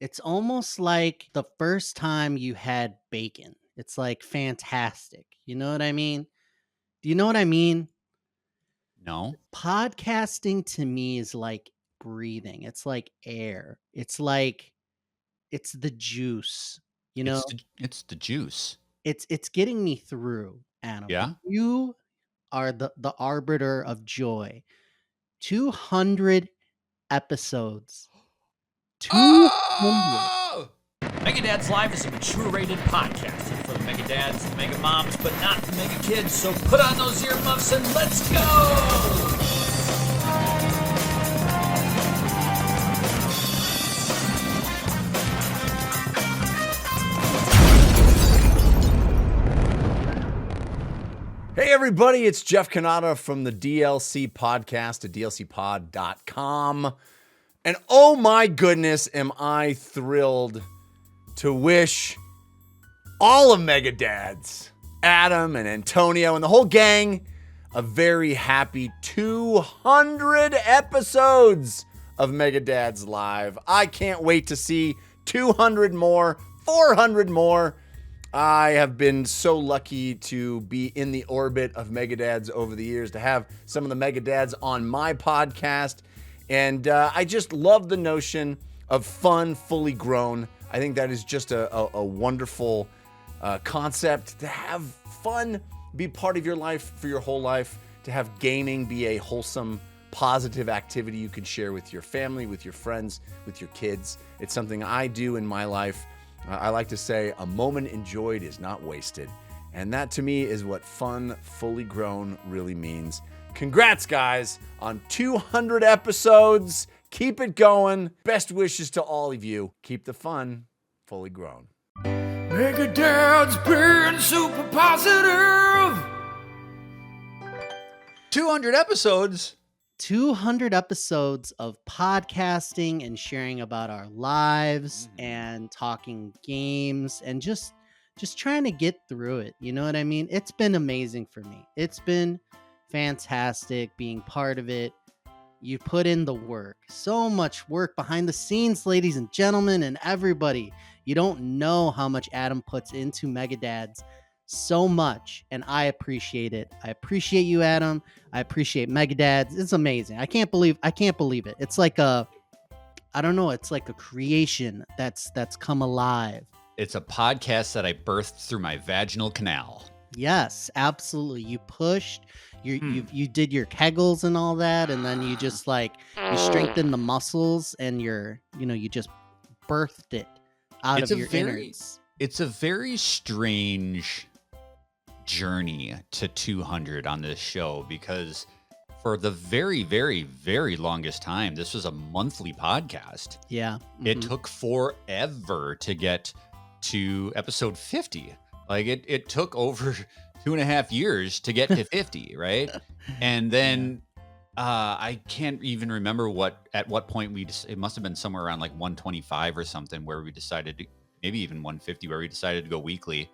It's almost like the first time you had bacon. It's like fantastic. You know what I mean? Do you know what I mean? No, Podcasting to me is like breathing. It's like air. It's the juice. You know, it's the juice. it's getting me through, Adam. Yeah. You are the arbiter of joy. 200 episodes. 200. Oh! Megadads Live is a mature rated podcast for the Megadads and Mega Moms, but not the Mega Kids. So put on those earmuffs and let's go! Hey everybody, it's Jeff Canada from the DLC podcast at dlcpod.com. And oh my goodness, am I thrilled to wish all of Megadads, Adam and Antonio and the whole gang, a very happy 200 episodes of Megadads Live. I can't wait to see 200 more, 400 more. I have been so lucky to be in the orbit of Megadads over the years, to have some of the Megadads on my podcast. And I just love the notion of fun, fully grown. I think that is just a wonderful concept, to have fun be part of your life for your whole life, to have gaming be a wholesome, positive activity you can share with your family, with your friends, with your kids. It's something I do in my life. I like to say a moment enjoyed is not wasted. And that to me is what fun, fully grown really means. Congrats, guys, on 200 episodes. Keep it going. Best wishes to all of you. Keep the fun fully grown. Megadad's being super positive! 200 episodes. 200 episodes of podcasting and sharing about our lives and talking games and just trying to get through it. You know what I mean? It's been amazing for me. It's been fantastic being part of it. You put in the work, so much work behind the scenes, ladies and gentlemen, and everybody. You don't know how much Adam puts into Megadads. So much, and I appreciate it. I appreciate you, Adam. I appreciate Megadads. It's amazing. I can't believe it. It's like it's like a creation that's come alive. It's a podcast that I birthed through my vaginal canal. Yes, absolutely. You pushed, you did your kegels and all that, and then you just you strengthened the muscles, and you just birthed it out of your innards. It's a very strange journey to 200 on this show, because for the very, very, very longest time, this was a monthly podcast. Yeah. It took forever to get to episode 50. Like it took over 2.5 years to get to 50, right? And then I can't even remember at what point it must have been somewhere around like 125 or something, where we decided to, maybe even 150, where we decided to go weekly.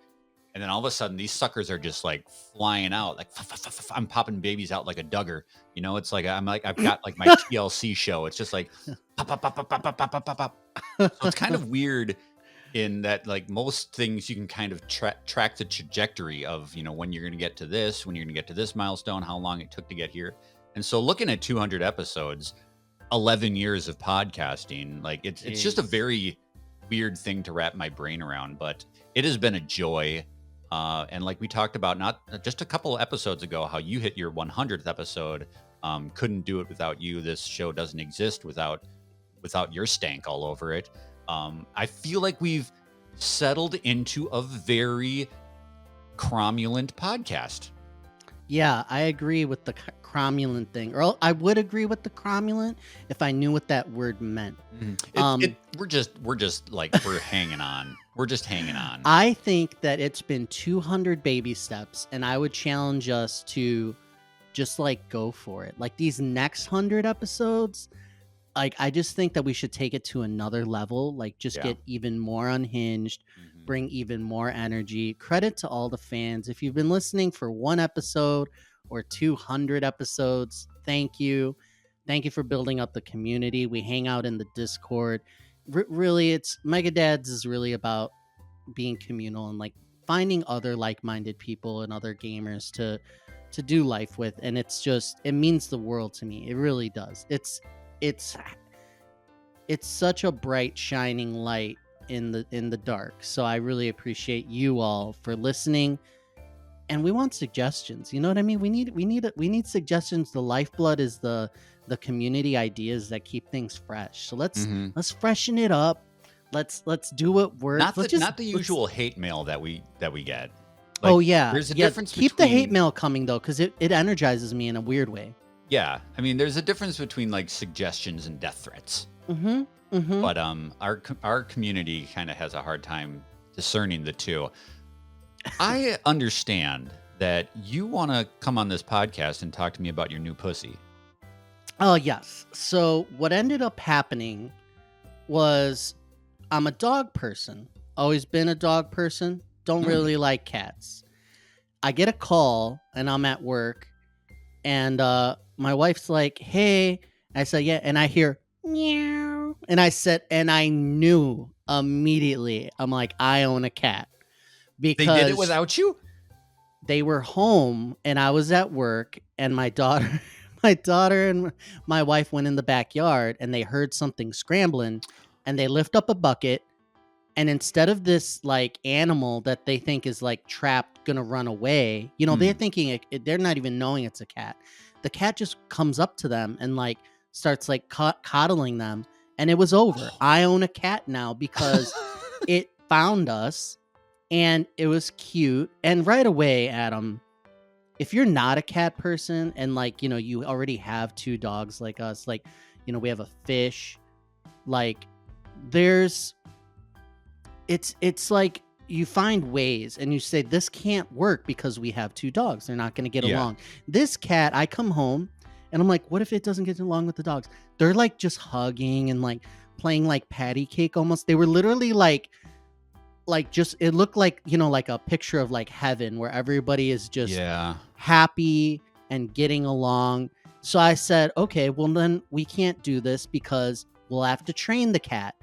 And then all of a sudden, these suckers are just like flying out. Like I'm popping babies out like a Duggar. You know, it's like I've got like my TLC show. It's just like pop, pop, pop, pop, pop, pop, pop, pop, pop. So it's kind of weird in that, like, most things you can kind of track the trajectory of, when you're going to get to this, when you're going to get to this milestone, how long it took to get here. And so looking at 200 episodes, 11 years of podcasting, like it's just a very weird thing to wrap my brain around, but it has been a joy. And like we talked about not just a couple of episodes ago, how you hit your 100th episode. Couldn't do it without you. This show doesn't exist without your stank all over it. I feel like we've settled into a very cromulent podcast. Yeah, I agree with the cromulent thing. Or I would agree with the cromulent if I knew what that word meant. We're just like, we're hanging on. We're just hanging on. I think that it's been 200 baby steps, and I would challenge us to just go for it. Like these next 100 episodes, I just think that we should take it to another level. Get even more unhinged, bring even more energy. Credit to all the fans. If you've been listening for one episode or 200 episodes, thank you. Thank you for building up the community. We hang out in the Discord. really, it's Mega Dads is really about being communal and like finding other like-minded people and other gamers to do life with, and it means the world to me. It really does. It's it's such a bright shining light in the dark. So I really appreciate you all for listening, and we want suggestions. You know what I mean? We need suggestions. The lifeblood is the community ideas that keep things fresh. So Mhm. let's freshen it up. Let's do what works. Not Let's the just not the let's usual hate mail that we get. Oh Like, yeah, there's a yeah. difference Keep the hate between mail coming though, because it energizes me in a weird way. yeah, I mean, there's a difference between like suggestions and death threats. Mm-hmm. Mm-hmm. But our community kind of has a hard time discerning the two. I understand that you want to come on this podcast and talk to me about your new pussy. Oh yes. So what ended up happening was I'm a dog person. Always been a dog person. Don't Mm. really like cats. I get a call and I'm at work, and my wife's like, "Hey," I said, "Yeah," and I hear meow, and I knew immediately. I'm like, I own a cat They did it because without you? they were home and I was at work, and my daughter my daughter and my wife went in the backyard and they heard something scrambling, and they lift up a bucket, and instead of this like animal that they think is like trapped gonna run away, they're Hmm. thinking they're not even knowing it's a cat. The cat just comes up to them and like starts like coddling them, and it was over. I own a cat now because it found us, and it was cute. And right away, Adam, if you're not a cat person and like, you already have two dogs like us, like, we have a fish, like there's it's like you find ways and you say this can't work because we have two dogs. They're not going to get Yeah. along. This cat, I come home and I'm like, what if it doesn't get along with the dogs? They're like just hugging and like playing like patty cake almost. They were literally like just it looked like, like a picture of like heaven where everybody is just Yeah. happy and getting along. So I said, okay, well then we can't do this because we'll have to train the cat.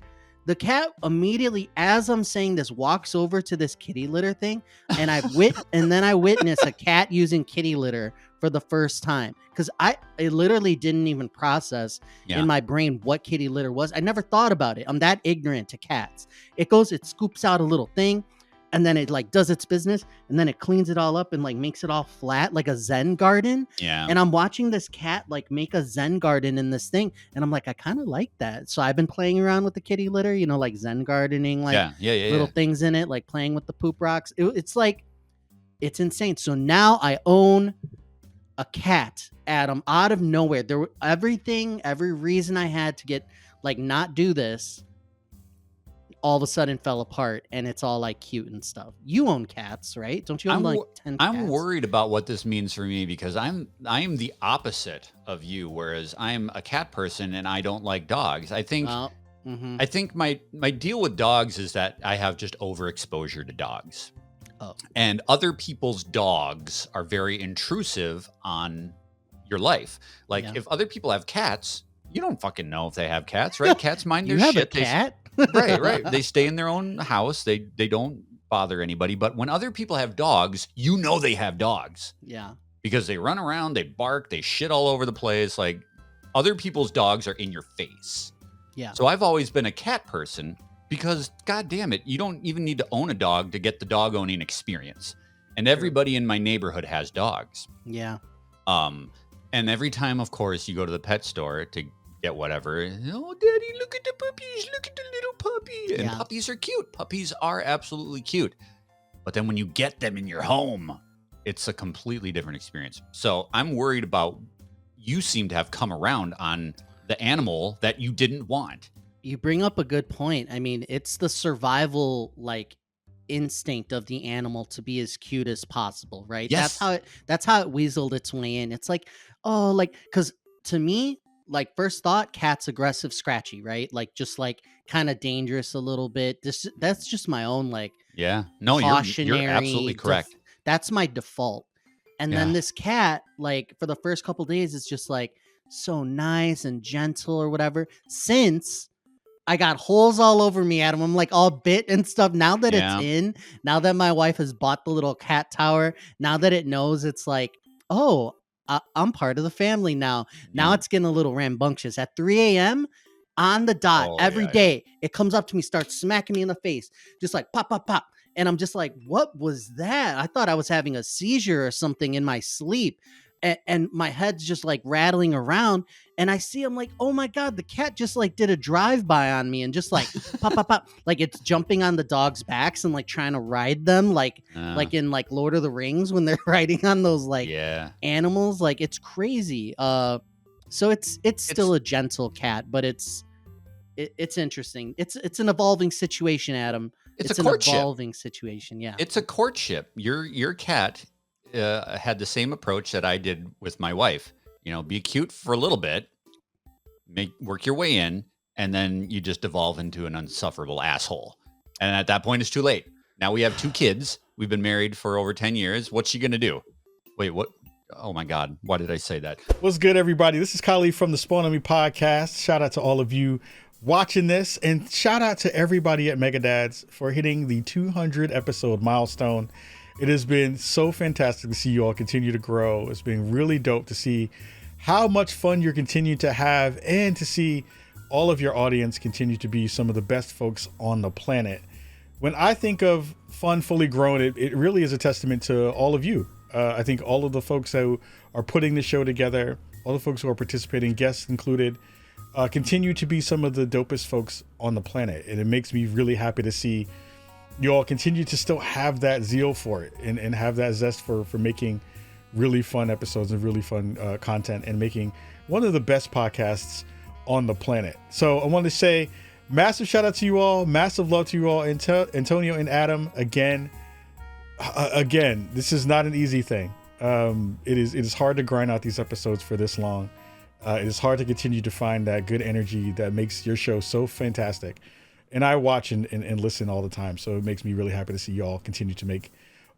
The cat immediately, as I'm saying this, walks over to this kitty litter thing, and then I witness a cat using kitty litter for the first time, because I literally didn't even process Yeah. in my brain what kitty litter was. I never thought about it. I'm that ignorant to cats. It scoops out a little thing, and then it like does its business, and then it cleans it all up and like makes it all flat like a Zen garden. Yeah. And I'm watching this cat like make a Zen garden in this thing, and I'm like, I kind of like that. So I've been playing around with the kitty litter, like Zen gardening, like Yeah. little things in it, like playing with the poop rocks. It's like, it's insane. So now I own a cat, Adam, out of nowhere. Every reason I had to get like not do this, all of a sudden fell apart, and it's all like cute and stuff. You own cats, right? Don't you own like 10 cats? I'm worried about what this means for me because I am the opposite of you, whereas I'm a cat person and I don't like dogs. I think Well, mhm. I think my deal with dogs is that I have just overexposure to dogs. Oh. And other people's dogs are very intrusive on your life. Like Yeah. if other people have cats, you don't fucking know if they have cats, right? Cats mind You their have shit. a cat? Right. They stay in their own house. They don't bother anybody. But when other people have dogs, you know they have dogs Yeah. because they run around, they bark, they shit all over the place. Like other people's dogs are in your face. Yeah. So I've always been a cat person because, God damn it, you don't even need to own a dog to get the dog owning experience. And everybody in my neighborhood has dogs. Yeah. And every time, of course, you go to the pet store to get whatever. Oh, Daddy, look at the puppies. Look at the little puppy. And Yeah. puppies are cute. Puppies are absolutely cute. But then when you get them in your home, it's a completely different experience. So I'm worried about you seem to have come around on the animal that you didn't want. You bring up a good point. I mean, it's the survival like instinct of the animal to be as cute as possible, right? Yes. That's how it weaseled its way in. It's like, oh, like, because to me, like first thought, cat's aggressive, scratchy, right? Like just like kind of dangerous a little bit. That's just my own like Yeah. No, cautionary. you're absolutely correct. That's my default. And then Yeah. this cat, like for the first couple days, it's just like so nice and gentle or whatever. Since I got holes all over me, Adam. I'm like all bit and stuff. Now that it's Yeah. in, now that my wife has bought the little cat tower, now that it knows it's like, oh, I'm part of the family now. Now Yeah. it's getting a little rambunctious. At 3 a.m. on the dot, Oh, every yeah, yeah. day, it comes up to me, starts smacking me in the face, just like pop, pop, pop. And I'm just like, what was that? I thought I was having a seizure or something in my sleep. And my head's just like rattling around. And I see, I'm like, oh my God, the cat just like did a drive-by on me and just like pop, pop, pop. Like it's jumping on the dog's backs and like trying to ride them like in like Lord of the Rings when they're riding on those like Yeah. animals. Like it's crazy. So it's still a gentle cat, but it's interesting. It's an evolving situation, Adam. It's a an courtship. evolving situation. Yeah. It's a courtship. Your cat had the same approach that I did with my wife. You know, be cute for a little bit, work your way in, and then you just evolve into an insufferable asshole. And at that point, it's too late. Now we have 2 kids. We've been married for over 10 years. What's she gonna do? Wait, what? Oh my God, why did I say that? What's good, everybody? This is Khalid from the Spawn on Me podcast. Shout out to all of you watching this, and shout out to everybody at Mega Dads for hitting the 200 episode milestone. It has been so fantastic to see you all continue to grow. It's been really dope to see how much fun you're continuing to have, and to see all of your audience continue to be some of the best folks on the planet. When I think of Fun Fully Grown, it really is a testament to all of you. I think all of the folks who are putting the show together, all the folks who are participating, guests included, continue to be some of the dopest folks on the planet. And it makes me really happy to see you all continue to still have that zeal for it, and have that zest for making really fun episodes and really fun content, and making one of the best podcasts on the planet. So I want to say massive shout out to you all, massive love to you all, Antonio and Adam. Again, this is not an easy thing. It is hard to grind out these episodes for this long. It is hard to continue to find that good energy that makes your show so fantastic. And I watch and listen all the time. So it makes me really happy to see y'all continue to make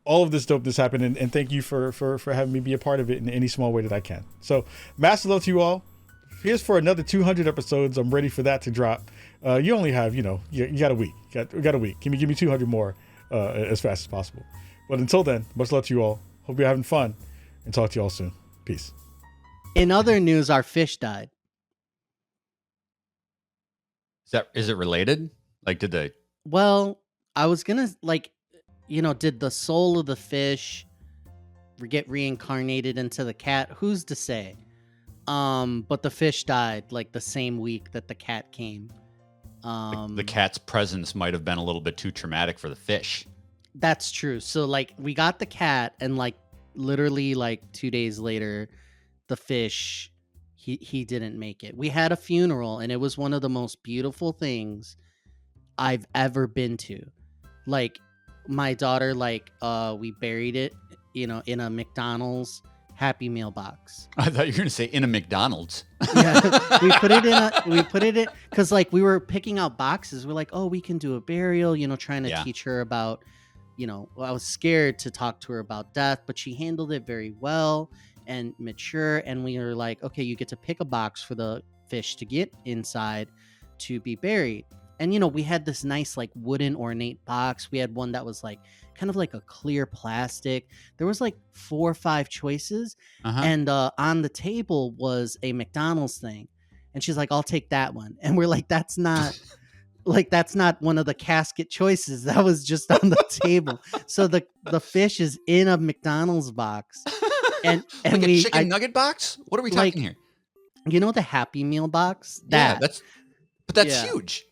all of this dopeness happen. And thank you for having me be a part of it in any small way that I can. So massive love to you all. Here's for another 200 episodes. I'm ready for that to drop. You only have, you got a week. We got a week. Give me 200 more as fast as possible. But until then, much love to you all. Hope you're having fun, and talk to you all soon. Peace. In other news, our fish died. Is it related? Like, did they? Well, I was gonna did the soul of the fish get reincarnated into the cat? Who's to say? But the fish died like the same week that the cat came. The cat's presence might have been a little bit too traumatic for the fish. That's true. So like we got the cat, and like literally like 2 days later, the fish he didn't make it. We had a funeral, and it was one of the most beautiful things I've ever been to. Like my daughter, we buried it, in a McDonald's Happy Meal box. I thought you were going to say in a McDonald's. Yeah, we put it in because like we were picking out boxes. We're like, oh, we can do a burial, trying to teach her about, I was scared to talk to her about death, but she handled it very well and mature. And we were like, okay, you get to pick a box for the fish to get inside to be buried. And, we had this nice like wooden ornate box. We had one that was like kind of like a clear plastic. There was like 4 or 5 choices. And on the table was a McDonald's thing. And she's like, I'll take that one. And we're like, that's not one of the casket choices. That was just on the table. So the fish is in a McDonald's box. And like a chicken nugget box? What are we talking here? The Happy Meal box? That's huge.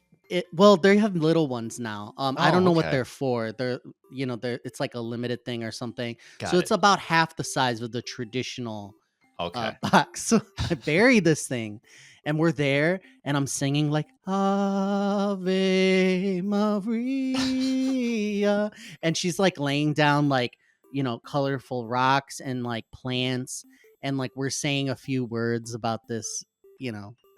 Well, they have little ones now. I don't know what okay. they're for. They're it's like a limited thing or something. Got so it. it's about half the size of the traditional Okay. box. So I buried this thing, and we're there, and I'm singing like Ave Maria, and she's like laying down like colorful rocks and like plants, and like we're saying a few words about this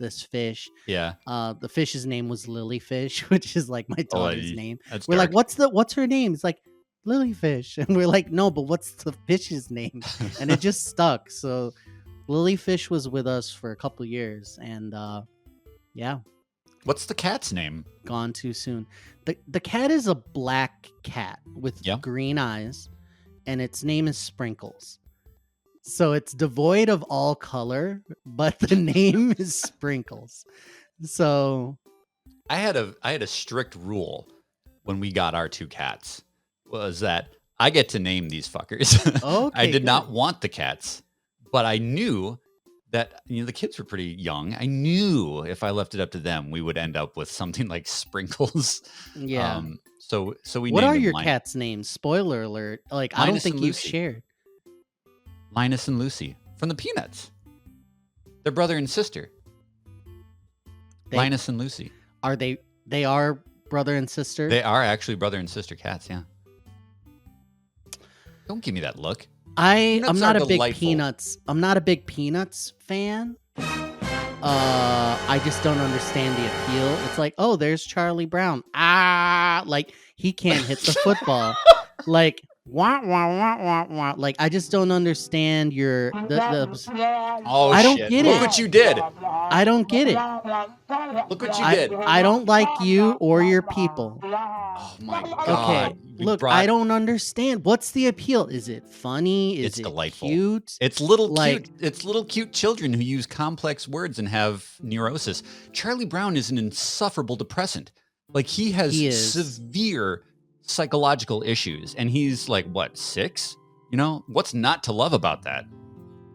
this fish. Yeah. The fish's name was Lilyfish, which is like my daughter's name. That's We're dark. like, what's her name? It's like Lilyfish. And we're like, no, but what's the fish's name? And it just stuck. So Lilyfish was with us for a couple years, and yeah, What's the cat's name? Gone too soon. The cat is a black cat with green eyes, and its name is Sprinkles. So it's devoid of all color, but the name is Sprinkles. So I had a strict rule when we got our 2 cats, was that I get to name these fuckers. I Okay, did not good. want the cats, but I knew that the kids were pretty young. I knew if I left it up to them, we would end up with something like Sprinkles. Yeah. So we What named are them your cats' names? Spoiler alert. Like, I don't Linus and think you've Lucy. shared. Linus and Lucy from the Peanuts. They're brother and sister. They- Linus and Lucy. Are they are brother and sister? They are actually brother and sister cats, yeah. Don't give me that look. I'm Peanuts not are a big delightful. Peanuts. I'm not a big Peanuts fan. I just don't understand the appeal. It's like, oh, there's Charlie Brown. Like he can't hit the football. Like wah wah wah wah wah. Like I just don't understand the Oh, I don't shit. get Look it. what you did. I don't get it. Look what you did. I don't like you or your people. Oh, my God. Okay, You look, brought- I don't understand. What's the appeal? Is it funny? Is It's it delightful. cute? It's little Like- cute. It's little cute children who use complex words and have neurosis. Charlie Brown is an insufferable depressant. Like he has He is. severe psychological issues, and he's like what 6? What's not to love about that?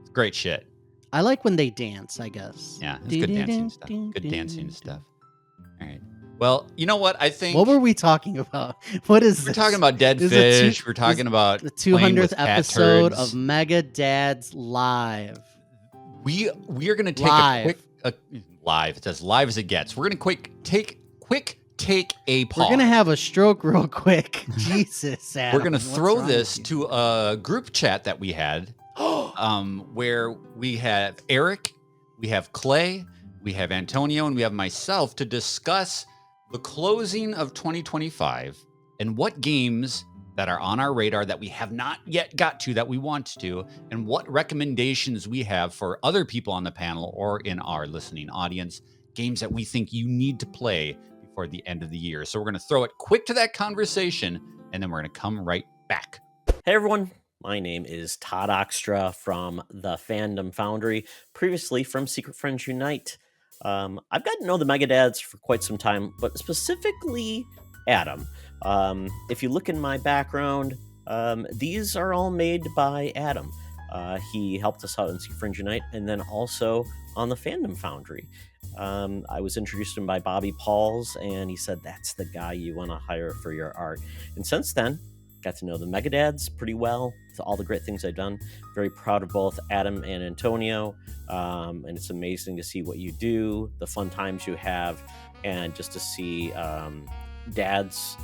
It's great shit. I like when they dance, I guess. Yeah, it's good dancing stuff. Good dancing stuff. All right. Well, you know what? I think What were we talking about? What is we're this? talking about dead This is a fish. We're talking about the playing 200th with cat episode turds. of Mega Dads Live. We are going to take Live. a live. It says live as it gets. We're going to take a pause. We're gonna have a stroke real quick. Jesus, Adam. We're going to what's throw wrong this with you? to a group chat that we had, where we have Eric, we have Clay, we have Antonio, and we have myself to discuss the closing of 2025 and what games that are on our radar that we have not yet got to that we want to, and what recommendations we have for other people on the panel or in our listening audience, games that we think you need to play before the end of the year. So we're going to throw it quick to that conversation, and then we're going to come right back. Hey everyone, my name is Todd Oxtra from the Fandom Foundry, previously from Secret Friends Unite. I've gotten to know the Megadads for quite some time, but specifically Adam. If you look in my background, these are all made by Adam. He helped us out in Secret Friends Unite, and then also on the Fandom Foundry. I was introduced to him by Bobby Pauls, and he said that's the guy you want to hire for your art. And since then, got to know the Megadads pretty well, all the great things I've done. Very proud of both Adam and Antonio, and it's amazing to see what you do, the fun times you have, and just to see dads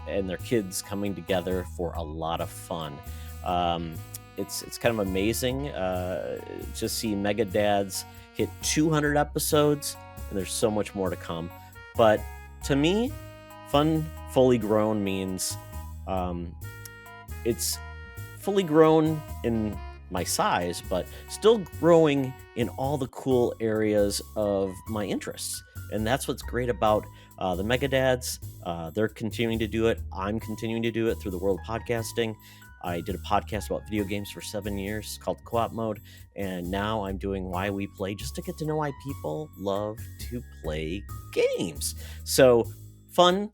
and their kids coming together for a lot of fun. It's kind of amazing to see Megadads hit 200 episodes, and there's so much more to come. But to me, fun fully grown means it's fully grown in my size, but still growing in all the cool areas of my interests. And that's what's great about the Megadads. They're continuing to do it. I'm continuing to do it through the world of podcasting. I did a podcast about video games for 7 years called Co-op Mode, and now I'm doing Why We Play, just to get to know why people love to play games. So, fun,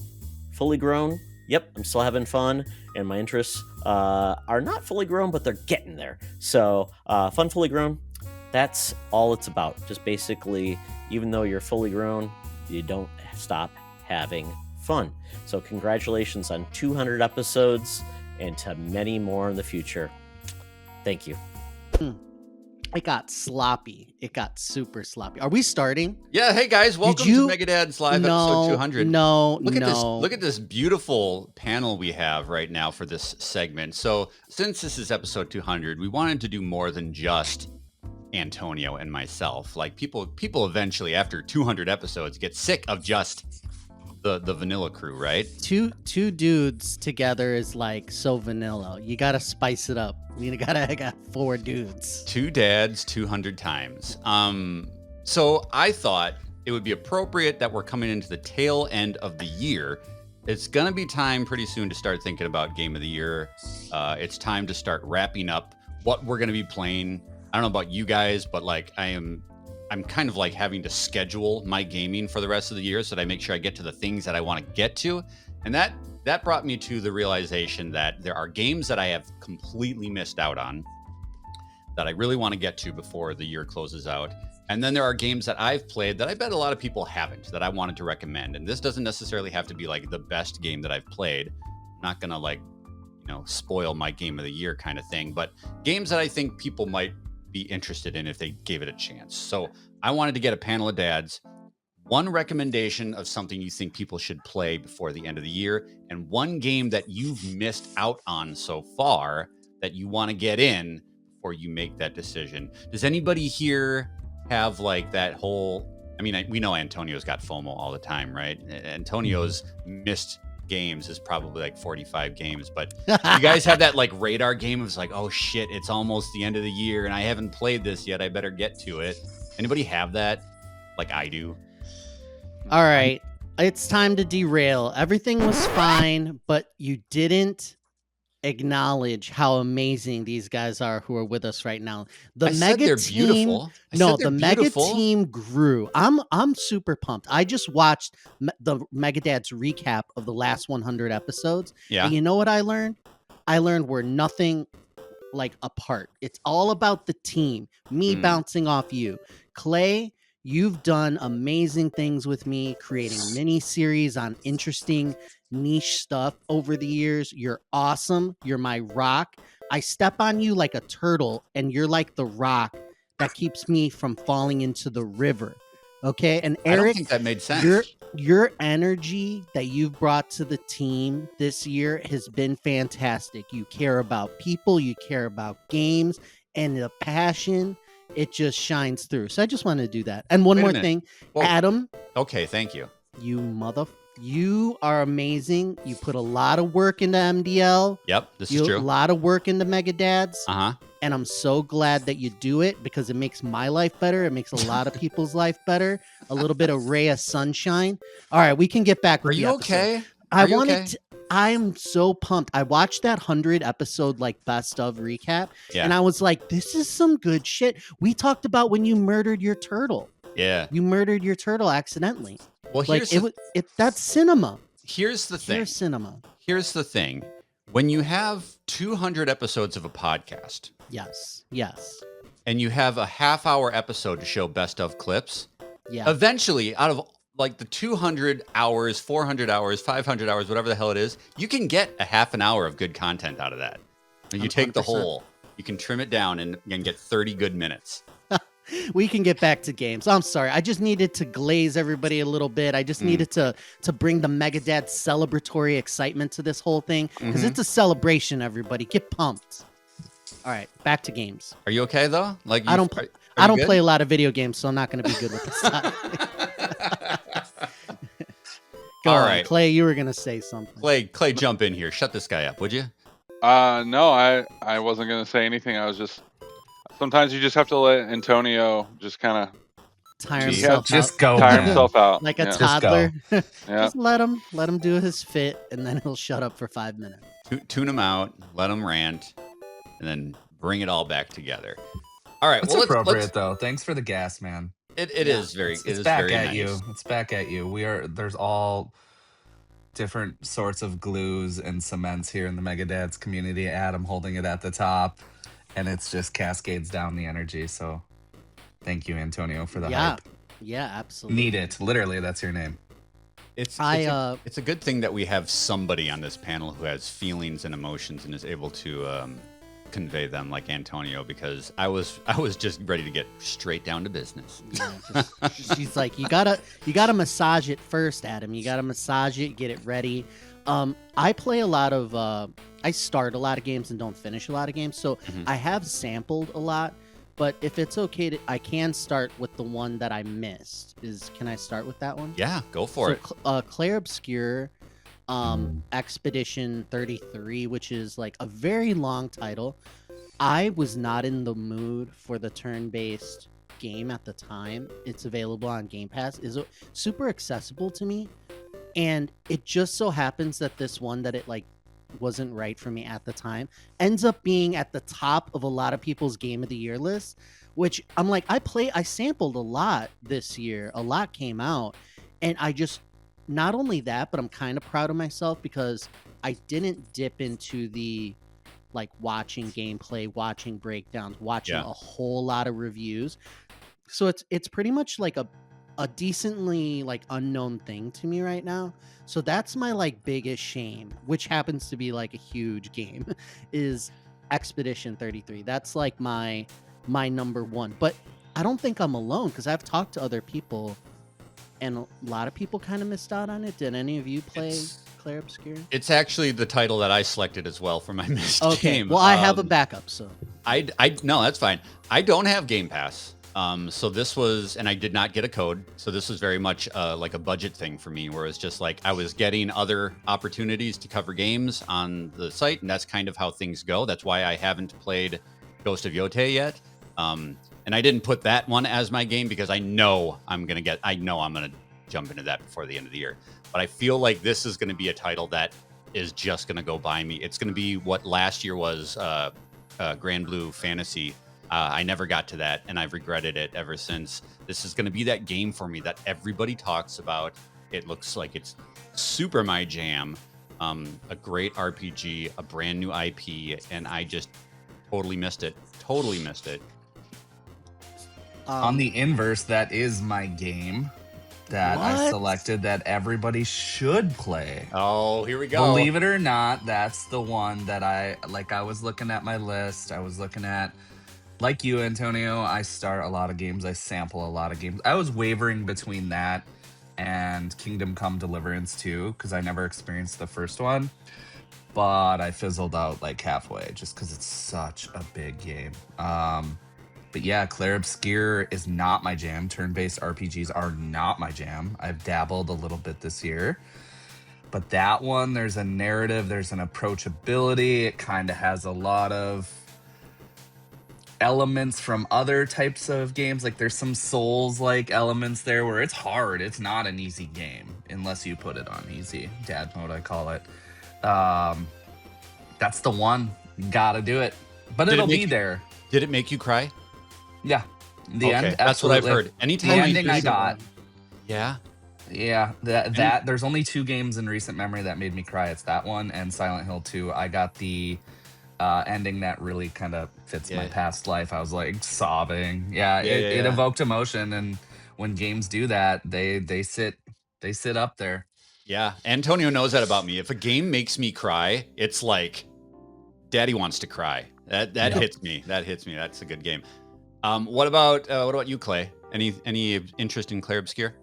fully grown. Yep, I'm still having fun, and my interests are not fully grown, but they're getting there. So, fun, fully grown, that's all it's about. Just basically, even though you're fully grown, you don't stop having fun. So, congratulations on 200 episodes, and to many more in the future. Thank you. It got sloppy. It got super sloppy. Are we starting? Yeah, hey guys, welcome you- to Megadads Live no, episode 200. No, Look at no. this! Look at this beautiful panel we have right now for this segment. So, since this is episode 200, we wanted to do more than just Antonio and myself. Like people eventually, after 200 episodes, get sick of just the vanilla crew, right? Two dudes together is like so vanilla. You gotta spice it up. I got 4 dudes. 2 dads, 200 times. So I thought it would be appropriate that we're coming into the tail end of the year. It's going to be time pretty soon to start thinking about Game of the Year. It's time to start wrapping up what we're going to be playing. I don't know about you guys, but like I'm kind of like having to schedule my gaming for the rest of the year so that I make sure I get to the things that I want to get to. And that brought me to the realization that there are games that I have completely missed out on that I really want to get to before the year closes out. And then there are games that I've played that I bet a lot of people haven't, that I wanted to recommend. And this doesn't necessarily have to be like the best game that I've played. I'm not going to like, spoil my game of the year kind of thing, but games that I think people might be interested in if they gave it a chance. So I wanted to get a panel of dads, one recommendation of something you think people should play before the end of the year, and one game that you've missed out on so far that you want to get in before you make that decision. Does anybody here have like that whole, we know Antonio's got FOMO all the time, right? Antonio's missed games is probably like 45 games, but you guys have that like radar game of like, oh shit, it's almost the end of the year and I haven't played this yet, I better get to it. Anybody have that like I do? All right, it's time to derail. Everything was fine, but you didn't acknowledge how amazing these guys are who are with us right now. The I said mega they're team, beautiful. the mega team grew. I'm super pumped. I just watched the Megadad's recap of the last 100 episodes. Yeah. And you know what I learned? I learned we're nothing like apart. It's all about the team. Me bouncing off you. Clay, you've done amazing things with me, creating mini series on interesting niche stuff over the years. You're awesome. You're my rock. I step on you like a turtle, and you're like the rock that keeps me from falling into the river. Okay, and Eric, I don't think that made sense. Your energy that you've brought to the team this year has been fantastic. You care about people, you care about games, and the passion, it just shines through. So I just wanted to do that. And one Wait a more minute. thing, Whoa. Adam, Okay, thank you. you are amazing. You put a lot of work into MDL. Yep, this is true. A lot of work into Megadads. Uh-huh. And I'm so glad that you do it because it makes my life better. It makes a lot of people's life better. A little bit of ray of sunshine. All right, we can get back with Are the you episode. okay? I Are you wanted okay? to, I'm so pumped. I watched that 100 episode like best of recap, Yeah. and I was like, this is some good shit. We talked about when you murdered your turtle. Yeah. You murdered your turtle accidentally. Well, Like that's cinema. here's the thing. Pure cinema. Here's the thing. When you have 200 episodes of a podcast Yes. and you have a half-hour episode to show best of clips, Yeah. eventually, out of like the 200 hours, 400 hours, 500 hours, whatever the hell it is, you can get a half an hour of good content out of that. And you take the 100%. whole, you can trim it down and get 30 good minutes. We can get back to games. I'm sorry. I just needed to glaze everybody a little bit. I just needed to bring the Megadad celebratory excitement to this whole thing because it's a celebration. Everybody, get pumped. All right, back to games. Are you okay though? Like I don't are I you don't good? play a lot of video games, so I'm not going to be good with this topic. Go All on, right. Clay. You were going to say something. Clay, jump in here. Shut this guy up, would you? No, I wasn't gonna say anything. I was just sometimes you just have to let Antonio just kind Tire He himself Just out go, of tire man. himself out. like a yeah. toddler. Yeah. Just let him do his fit, and then he'll shut up for 5 minutes. Tune him out, let him rant, and then bring it all back together. All right. It's well, appropriate let's, though. Thanks for the gas, man. it is very It's it is back very at nice. you. It's back at you. There's all different sorts of glues and cements here in the Megadads community. Adam holding it at the top, and it's just cascades down the energy. So thank you, Antonio, for the hype. Yeah, absolutely. Need it. Literally, that's your name. It's I, it's a good thing that we have somebody on this panel who has feelings and emotions and is able to convey them like Antonio, because I was just ready to get straight down to business. Yeah, she's like, you gotta massage it first, Adam. You gotta massage it, get it ready. I play a lot of I start a lot of games and don't finish a lot of games, so I have sampled a lot. But if it's okay, I can start with the one that I missed. Can I start with that one? Yeah, go for it. Claire Obscure, Expedition 33, which is like a very long title. I was not in the mood for the turn-based game at the time it's available on Game Pass is super accessible to me. And it just so happens that this one that it like wasn't right for me at the time ends up being at the top of a lot of people's game of the year list, which I'm like, I sampled a lot this year. A lot came out. And I just, not only that, but I'm kind of proud of myself because I didn't dip into the like watching gameplay, watching breakdowns, watching Yeah. a whole lot of reviews. So it's pretty much like a decently like unknown thing to me right now. So that's my like biggest shame, which happens to be like a huge game, is Expedition 33. That's like my number one. But I don't think I'm alone because I've talked to other people and a lot of people kind of missed out on it. Did any of you play Claire Obscure? It's actually the title that I selected as well for my missed game. Well, I have a backup, so I no, that's fine. I don't have Game Pass. So this was, and I did not get a code. So this was very much like a budget thing for me, where it's just like I was getting other opportunities to cover games on the site, and that's kind of how things go. That's why I haven't played Ghost of Yotei yet. And I didn't put that one as my game because I know I'm gonna jump into that before the end of the year. But I feel like this is gonna be a title that is just gonna go by me. It's gonna be what last year was Grand Blue Fantasy. I never got to that, and I've regretted it ever since. This is going to be that game for me that everybody talks about. It looks like it's super my jam. A great RPG, a brand new IP, and I just totally missed it. Totally missed it. On the inverse, that is my game that I What? selected that everybody should play. Oh, here we go. Believe it or not, that's the one that I was looking at my list. I was looking at, like you, Antonio, I start a lot of games. I sample a lot of games. I was wavering between that and Kingdom Come Deliverance 2 because I never experienced the first one. But I fizzled out like halfway just because it's such a big game. But yeah, Claire Obscure is not my jam. Turn-based RPGs are not my jam. I've dabbled a little bit this year. But that one, there's a narrative, there's an approachability. It kind of has a lot of elements from other types of games. Like there's some Souls-like elements there where it's hard. It's not an easy game unless you put it on easy. Dad mode, I call it. That's the one. Gotta do it. But it'll be there. Did it make you cry? Yeah. The end. That's what I've absolutely. heard. Anytime The I ending hear I got. Yeah. Yeah, that there's only 2 games in recent memory that made me cry. It's that one and Silent Hill 2. I got the ending that really kind of fits my past life. I was like sobbing. It evoked emotion, and when games do that, they sit up there. Yeah, Antonio knows that about me. If a game makes me cry, it's like Daddy wants to cry. That hits me. That hits me. That's a good game. What about you, Clay? Any interest in Claire Obscure?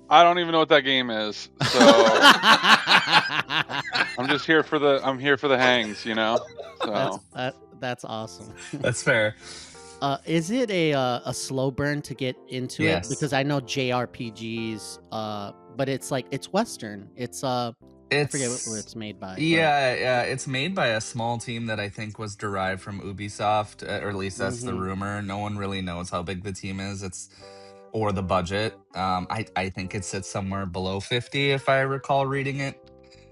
I don't even know what that game is, so I'm just here for the hangs, you know. So That's awesome. That's fair. Is it a slow burn to get into it? Yes. Because I know JRPGs, but it's like it's Western. I forget what it's made by. Yeah, it's made by a small team that I think was derived from Ubisoft, or at least that's the rumor. No one really knows how big the team is. Or the budget. I think it sits somewhere below 50 if I recall reading it.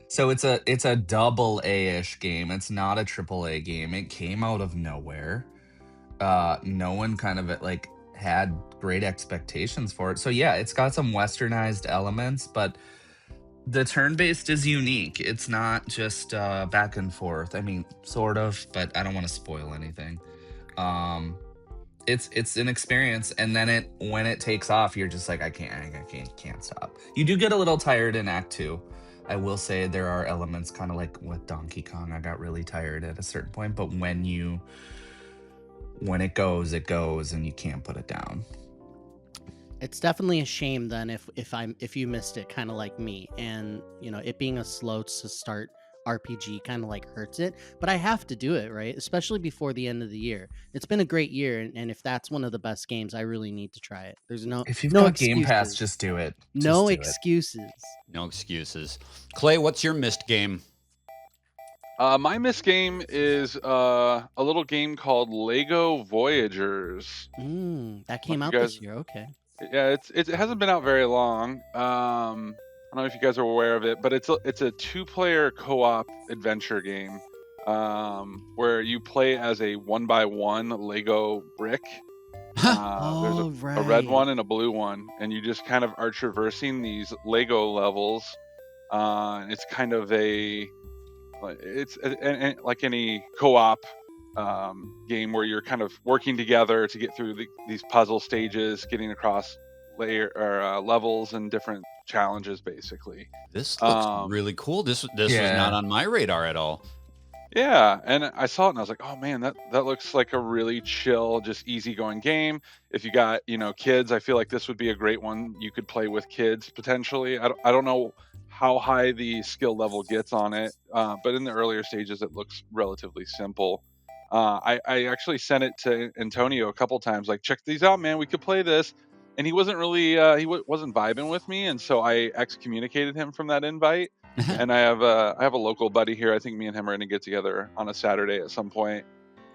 So it's a double A-ish game. It's not a triple A game. It came out of nowhere. No one kind of like had great expectations for it. So yeah, it's got some westernized elements, but the turn-based is unique. It's not just back and forth. I mean, sort of, but I don't want to spoil anything. It's an experience, and then when it takes off, you're just like, I can't stop. You do get a little tired in Act 2. I will say there are elements kind of like with Donkey Kong. I got really tired at a certain point, but when it goes, and you can't put it down. It's definitely a shame then if you missed it, kind of like me, and it being a slow to start RPG kind of like hurts it, but I have to do it, right? Especially before the end of the year. It's been a great year, and if that's one of the best games, I really need to try it. There's if you've no got excuses. Game Pass, just do it. No excuses. No excuses. Clay, what's your missed game? My miss game is a little game called Lego Voyagers. That I don't know came if you out guys. this year. Okay. Yeah, it hasn't been out very long. I don't know if you guys are aware of it, but it's a two-player co-op adventure game where you play as a one by one Lego brick. There's Oh, a red right. one and a blue one, and you just kind of are traversing these Lego levels. It's kind of like any co-op game where you're kind of working together to get through these puzzle stages, getting across layer or levels and different challenges, basically. This looks Um, really cool. This was not Yeah. on my radar at all. Yeah, and I saw it and I was like, "Oh man, that looks like a really chill, just easygoing game." If you got, kids, I feel like this would be a great one you could play with kids potentially. I don't know how high the skill level gets on it, but in the earlier stages, it looks relatively simple. I actually sent it to Antonio a couple times, like, "Check these out, man. We could play this," and he wasn't really wasn't vibing with me, and so I excommunicated him from that invite. And I have a local buddy here. I think me and him are gonna get together on a Saturday at some point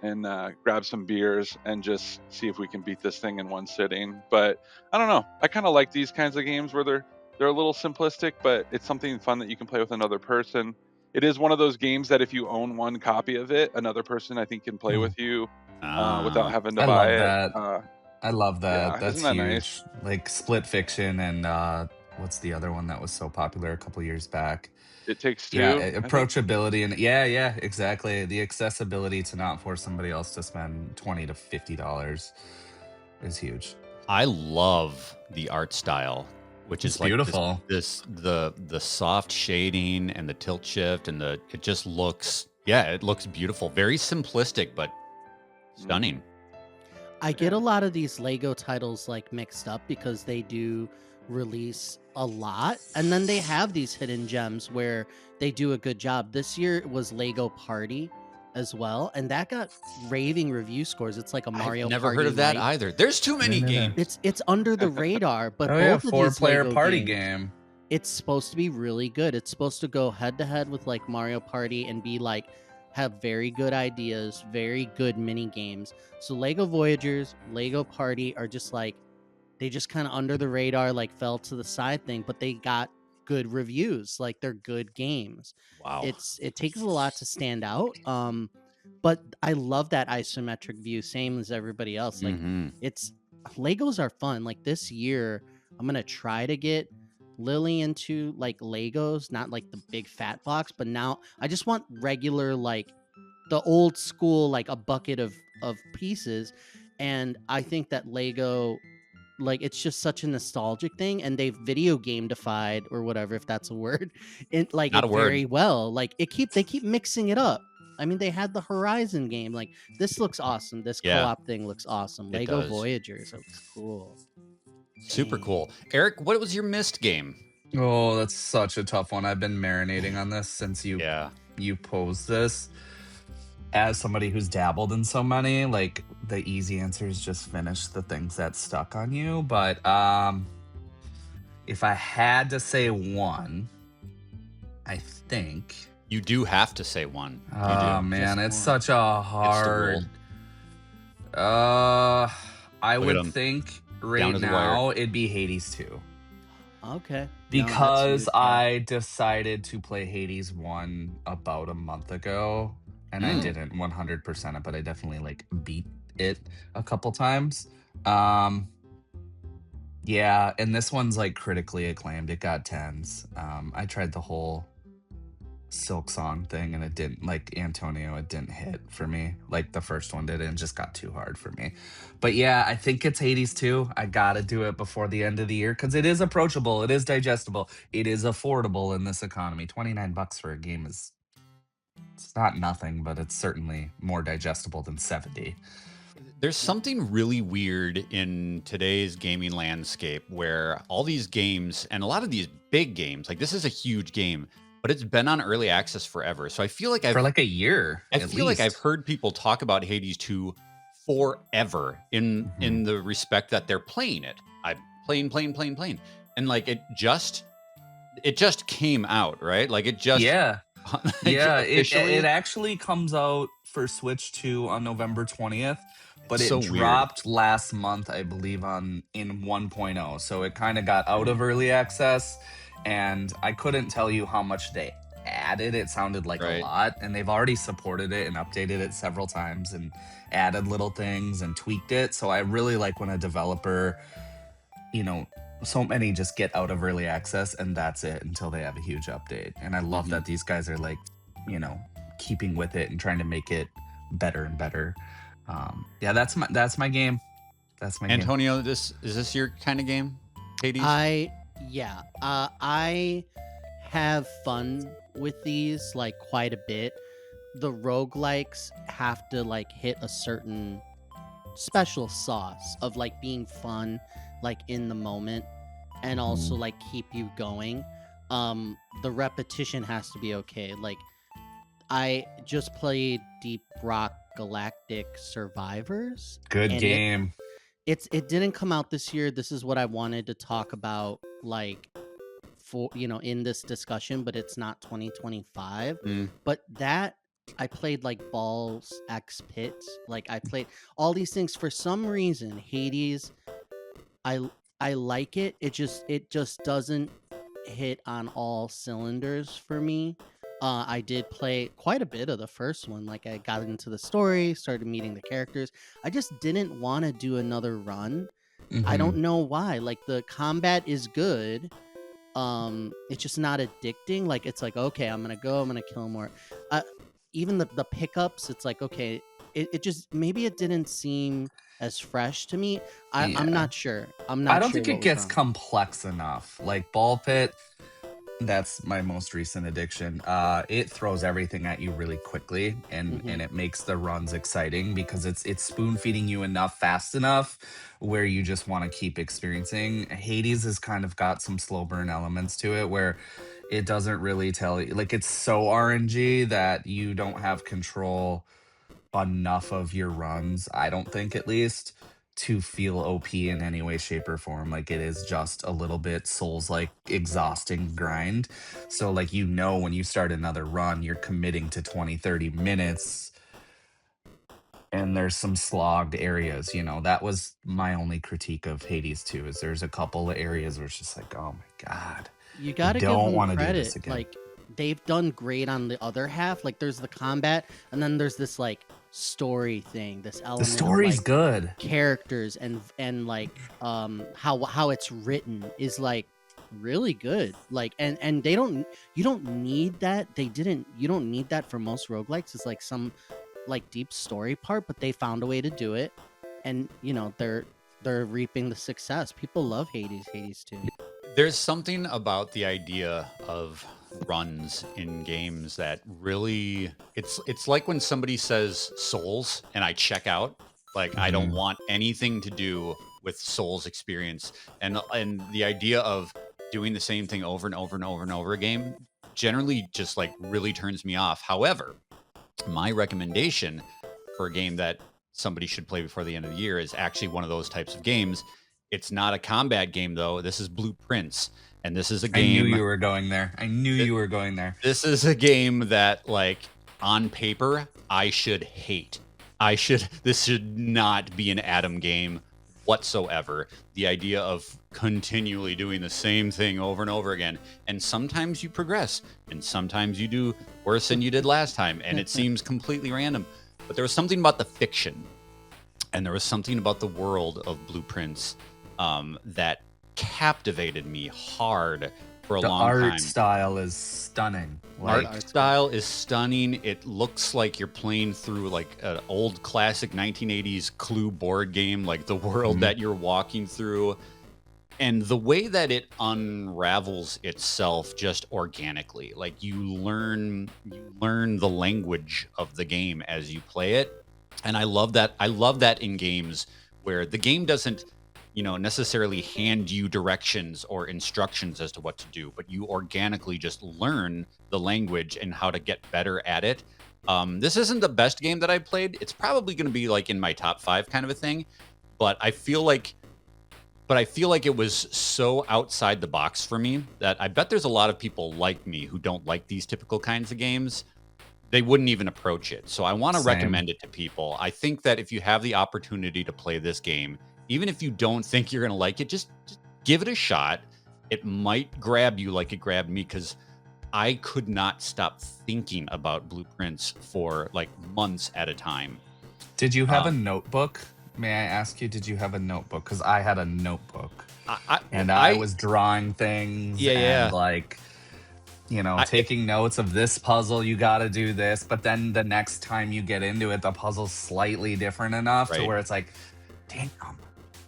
and grab some beers and just see if we can beat this thing in one sitting. But I don't know. I kind of like these kinds of games where they're a little simplistic, but it's something fun that you can play with another person. It is one of those games that if you own one copy of it, another person I think can play with you without Ah, having to I buy love it. that. I love that. Yeah, That's isn't that nice? huge. Like Split Fiction and what's the other one that was so popular a couple years back? It takes Yeah, two, I think. approachability and yeah, exactly. The accessibility to not force somebody else to spend $20 to $50 is huge. I love the art style, which It's is like beautiful. the soft shading and the tilt shift and it just looks it looks beautiful. Very simplistic but stunning. I get Yeah. a lot of these Lego titles like mixed up because they do release a lot and then they have these hidden gems where they do a good job. This year it was Lego Party as well, and that got raving review scores. It's like a I've Mario never heard Party of that light. either. There's too many Yeah. games. It's under the radar, but Oh yeah, both of these 4-player Lego party games, game. it's supposed to be really good. It's supposed to go head to head with like Mario Party and be like have very good ideas, very good mini games. So Lego Voyagers, Lego Party are just like they just kind of under the radar, like fell to the side thing, but they got good reviews. Like they're good games. Wow. It takes a lot to stand out. But I love that isometric view, same as everybody else. Like Mhm. it's Legos are fun. Like this year, I'm gonna try to get Lily into like Legos, not like the big fat box, but now I just want regular like the old school like a bucket of pieces. And I think that Lego like it's just such a nostalgic thing and they've video gamedified or whatever if that's a word it like Not it a word. very well. Like they keep mixing it up. I mean, they had the Horizon game. Like this looks awesome. This Yeah, co-op thing looks awesome. it Lego does. Voyagers, it looks cool. Super Dang. cool. Eric, what was your missed game? Oh, that's such a tough one. I've been marinating on this since Yeah. you posed this. As somebody who's dabbled in so many, like the easy answer is just finish the things that stuck on you. But if I had to say one, I think. You do have to say one. You Oh do. man, Just it's one. such a hard. I Look at would 'em. think Down right to the wire. now it'd be Hades 2. Okay. No, Because that's huge, yeah. I decided to play Hades 1 about a month ago, and I Mm. didn't 100% it, but I definitely like beat it a couple times. Yeah, and this one's like critically acclaimed. It got 10s. I tried the whole Silk Song thing and it didn't, like Antonio, it didn't hit for me like the first one did. It just got too hard for me. But yeah, I think it's Hades 2. I gotta do it before the end of the year because it is approachable, it is digestible, it is affordable in this economy. $29 for a game is, it's not nothing, but it's certainly more digestible than 70. There's something really weird in today's gaming landscape where all these games and a lot of these big games, like this is a huge game, but it's been on early access forever. So I feel like For like a year. I at feel like I've least. heard people talk about Hades 2 forever in the respect that they're playing it. I'm playing. And like it just came out, right? Like it just Yeah. Yeah, it officially. actually comes out for Switch 2 on November 20th, but It's it so weird. dropped last month, I believe, in 1.0. So it kind of got out of early access, and I couldn't tell you how much they added. It sounded like a Right. lot, and they've already supported it and updated it several times and added little things and tweaked it. So I really like when a developer, you know, so many just get out of early access and that's it until they have a huge update. And I love that these guys are like, keeping with it and trying to make it better and better. Yeah, that's my game. That's my game. Antonio, is this your kind of game? Hades? I have fun with these like quite a bit. The roguelikes have to like hit a certain special sauce of like being fun, like in the moment, and also like keep you going. The repetition has to be okay. Like I just played Deep Rock Galactic Survivors. Good and game. it didn't come out this year. This is what I wanted to talk about, like for in this discussion, but it's not 2025. But that I played like Balls X Pit, like I played all these things. For some reason, Hades, I like it. It just doesn't hit on all cylinders for me. I did play quite a bit of the first one. Like I got into the story, started meeting the characters. I just didn't want to do another run. I don't know why. Like the combat is good. It's just not addicting. Like it's like, okay, I'm gonna kill more. Even the pickups, it's like, okay, it just maybe it didn't seem as fresh to me. I'm Yeah. not sure. I'm not I don't sure think what it was gets wrong. complex enough. Like Ball Pit, that's my most recent addiction. It throws everything at you really quickly, and it makes the runs exciting because it's spoon feeding you enough fast enough where you just want to keep experiencing. Hades has kind of got some slow burn elements to it where it doesn't really tell you, like, it's so RNG that you don't have control enough of your runs, I don't think, at least, to feel OP in any way, shape, or form. Like it is just a little bit Souls like exhausting grind. So like when you start another run, you're committing to 20, 30 minutes. And there's some slogged areas, That was my only critique of Hades 2, is there's a couple of areas where it's just like, oh my God. You I gotta give don't them want to do credit. this again. Like they've done great on the other half. Like there's the combat, and then there's this like story thing, this The element of story's like good. characters and like how it's written is like really good. Like and you don't need that. You don't need that for most roguelikes. It's like some like deep story part, but they found a way to do it, and they're reaping the success. People love Hades too. There's something about the idea of runs in games that really it's like when somebody says Souls and I check out. Like I don't want anything to do with Souls experience. And the idea of doing the same thing over and over and over and over again generally just like really turns me off. However, my recommendation for a game that somebody should play before the end of the year is actually one of those types of games. It's not a combat game though. This is Blueprints, and this is a I game. knew you were going there. This is a game that, like, on paper, I should hate. This should not be an Adam game whatsoever. The idea of continually doing the same thing over and over again. And sometimes you progress, and sometimes you do worse than you did last time, and it seems completely random. But there was something about the fiction, and there was something about the world of Blueprints that captivated me hard for a long time. The art style is stunning. Art style is stunning. It looks like you're playing through like an old classic 1980s Clue board game, like the world that you're walking through. And the way that it unravels itself just organically, like you learn the language of the game as you play it. And I love that. I love that in games where the game doesn't necessarily hand you directions or instructions as to what to do, but you organically just learn the language and how to get better at it. This isn't the best game that I played. It's probably going to be like in my top 5 kind of a thing, but I feel like but I feel like it was so outside the box for me that I bet there's a lot of people like me who don't like these typical kinds of games. They wouldn't even approach it. So I want to Same. recommend it to people. I think that if you have the opportunity to play this game, even if you don't think you're going to like it, just give it a shot. It might grab you like it grabbed me, because I could not stop thinking about blueprints for like months at a time. Did you have a notebook? May I ask you, did you have a notebook? Because I had a notebook. I was drawing things and like, taking notes of this puzzle, you got to do this. But then the next time you get into it, the puzzle's slightly different enough to where it's like, damn.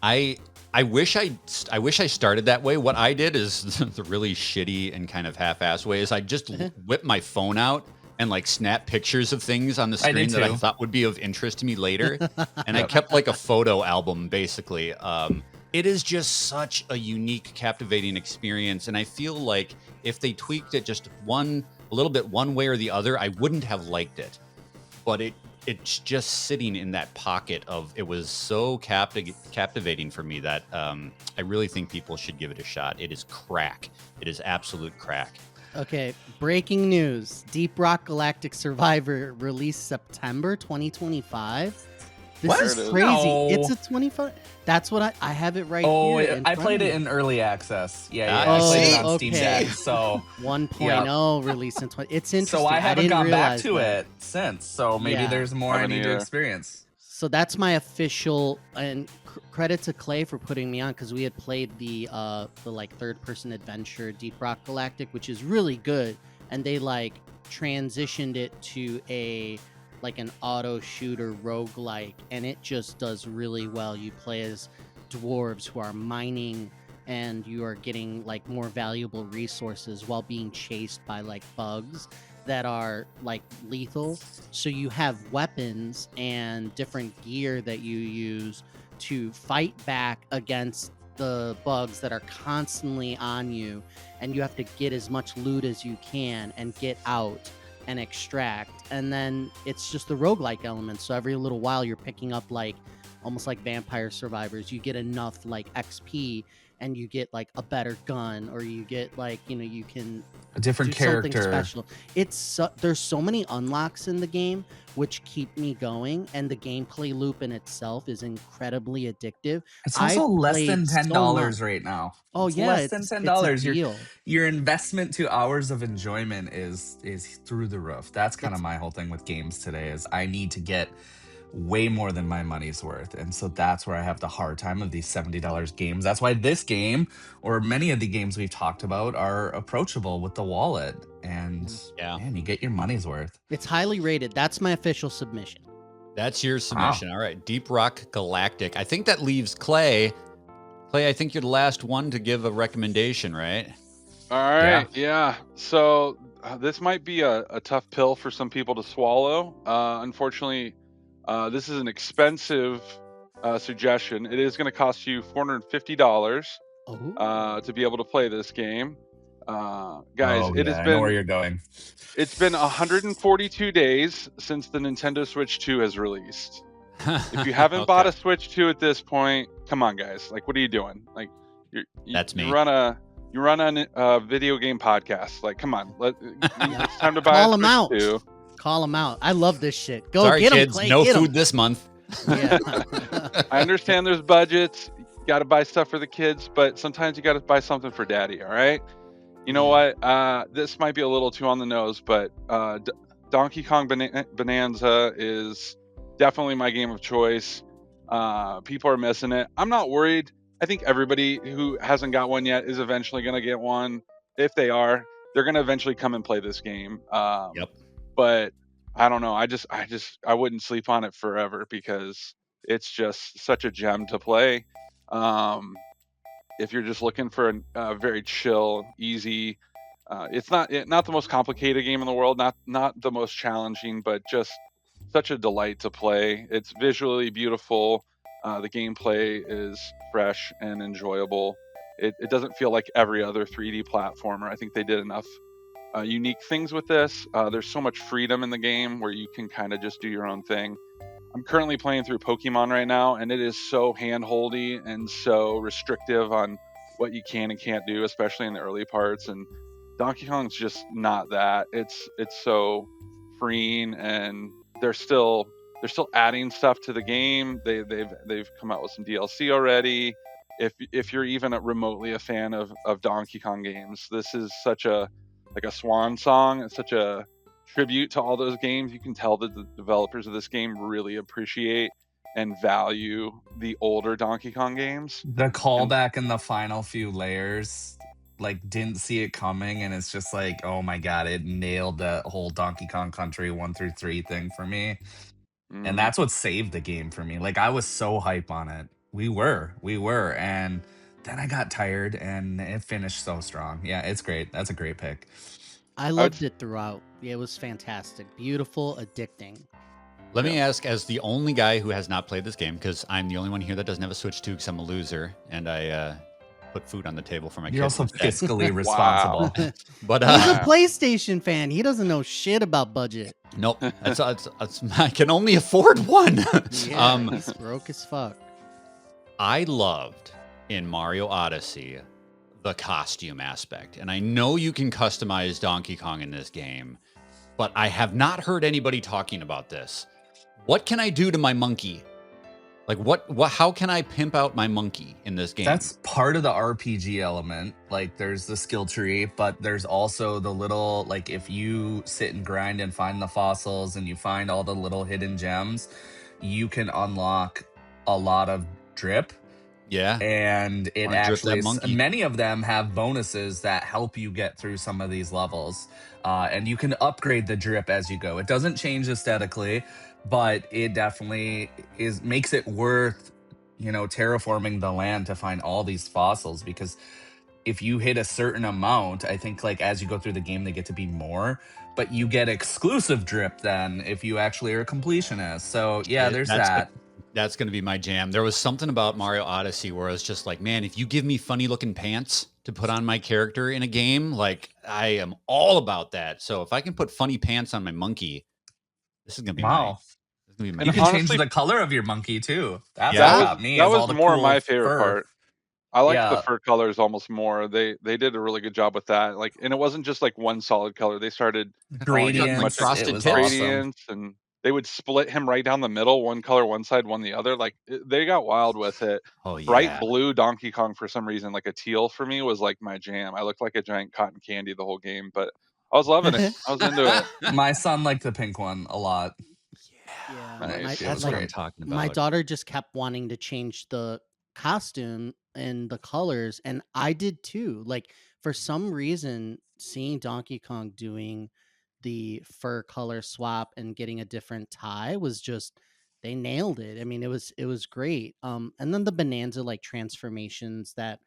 I wish I started that way. What I did is the really shitty and kind of half-assed way is I just whip my phone out and like snap pictures of things on the screen that I thought would be of interest to me later. And I kept like a photo album, basically. It is just such a unique, captivating experience. And I feel like if they tweaked it just a little bit one way or the other, I wouldn't have liked it. But it's just sitting in that pocket of, it was so captivating for me that I really think people should give it a shot. It is crack. It is absolute crack. Okay, breaking news. Deep Rock Galactic Survivor released September 2025. This is crazy. No. It's a 25. That's what I have it right here. Oh, I played it in early access. Yeah. I played it on Steam Deck. So 1.0 released in 20. It's interesting. So I haven't gone back to that. it since. So maybe there's more I need to experience. So that's my official, and credit to Clay for putting me on, because we had played the like third person adventure Deep Rock Galactic, which is really good, and they like transitioned it to an auto shooter roguelike, and it just does really well. You play as dwarves who are mining, and you are getting like more valuable resources while being chased by like bugs that are like lethal. So you have weapons and different gear that you use to fight back against the bugs that are constantly on you, and you have to get as much loot as you can and get out and extract. And then it's just the roguelike element, so every little while you're picking up like almost like Vampire Survivors. You get enough like XP and you get like a better gun, or you get like, you can a different character. Special. There's so many unlocks in the game which keep me going, and the gameplay loop in itself is incredibly addictive. It's also less than $10 right now. Oh, it's yeah, less than $10. It's your investment to hours of enjoyment is through the roof. That's kind of my whole thing with games today, is I need to get way more than my money's worth. And so that's where I have the hard time of these $70 games. That's why this game, or many of the games we've talked about, are approachable with the wallet. And man, you get your money's worth. It's highly rated. That's my official submission. That's your submission. Wow. All right. Deep Rock Galactic. I think that leaves Clay. Clay, I think you're the last one to give a recommendation, right? All right. Yeah. So this might be a tough pill for some people to swallow. Unfortunately, this is an expensive suggestion. It is going to cost you $450 to be able to play this game. Guys, I know where you're going. It's been 142 days since the Nintendo Switch 2 has released. If you haven't bought a Switch 2 at this point, come on, guys. Like, what are you doing? Like, that's me. You run a video game podcast. Like, come on. It's time to buy Call a them Switch out. 2. Call them out. I love this shit. Go Sorry, get kids. them, Clay. No get food 'em. this month. Yeah. I understand there's budgets. You got to buy stuff for the kids, but sometimes you got to buy something for daddy. All right. You know what? This might be a little too on the nose, but Donkey Kong Bonanza is definitely my game of choice. People are missing it. I'm not worried. I think everybody who hasn't got one yet is eventually going to get one. If they are, they're going to eventually come and play this game. But I don't know. I wouldn't sleep on it forever, because it's just such a gem to play. If you're just looking for a very chill, easy, it's not the most complicated game in the world, not the most challenging, but just such a delight to play. It's visually beautiful. The gameplay is fresh and enjoyable. It doesn't feel like every other 3D platformer. I think they did enough unique things with this. There's so much freedom in the game where you can kind of just do your own thing. I'm currently playing through Pokemon right now, and it is so handholdy and so restrictive on what you can and can't do, especially in the early parts. And Donkey Kong's just not that. It's so freeing, and they're still adding stuff to the game. They've come out with some DLC already. If you're even remotely a fan of Donkey Kong games, this is such a like a swan song. It's such a tribute to all those games. You can tell that the developers of this game really appreciate and value the older Donkey Kong games. The And callback in the final few layers, like, didn't see it coming, and it's just like, oh my god, it nailed that whole Donkey Kong Country 1 through 3 thing for me. And mm, that's what saved the game for me. Like, I was so hype on it. We were. And then I got tired and it finished so strong. Yeah, it's great. That's a great pick. I I would, loved it throughout. It was fantastic, beautiful, addicting. Let me yeah. ask, as the only guy who has not played this game, because I'm the only one here that doesn't have a Switch 2 because I'm a loser and I put food on the table for my You're kids also instead. fiscally responsible. But He's a Wow. PlayStation fan. He doesn't know shit about budget. nope, I can only afford one. Yeah, he's broke as fuck. I loved in Mario Odyssey the costume aspect. And I know you can customize Donkey Kong in this game, but I have not heard anybody talking about this. What can I do to my monkey? Like what how can I pimp out my monkey in this game? That's part of the RPG element. Like, there's the skill tree, but there's also the little, like, if you sit and grind and find the fossils and you find all the little hidden gems, you can unlock a lot of drip. Yeah. And it Wanna drip actually that monkey. many of them have bonuses that help you get through some of these levels, and you can upgrade the drip as you go. It doesn't change aesthetically, but it definitely makes it worth, terraforming the land to find all these fossils, because if you hit a certain amount, I think, like, as you go through the game they get to be more, but you get exclusive drip then if you actually are a completionist. So yeah, there's that. That's going to be my jam. There was something about Mario Odyssey where I was just like, man, if you give me funny looking pants to put on my character in a game, like, I am all about that. So if I can put funny pants on my monkey, this is going to be Wow. this is gonna be my You And can honestly, change the color of your monkey too. That's Yeah. what got me. that is was all the more cool my favorite fur. part. I liked the Yeah, fur colors almost more. They did a really good job with that. Like, and it wasn't just like one solid color. They started calling it as much gradients. like It frosted was tips. awesome. gradients, and they would split him right down the middle, one color one side, one the other. Like, they got wild with it. Oh Bright yeah. blue Donkey Kong for some reason, like a teal for me, was like my jam. I looked like a giant cotton candy the whole game, but I was loving it. I was into it. My son liked the pink one a lot. Yeah, Nice. It was That's what I'm great. talking about. my daughter just kept wanting to change the costume and the colors, and I did too. Like, for some reason, seeing Donkey Kong doing the fur color swap and getting a different tie was just, they nailed it. I mean, it was great. And then the Bonanza like transformations that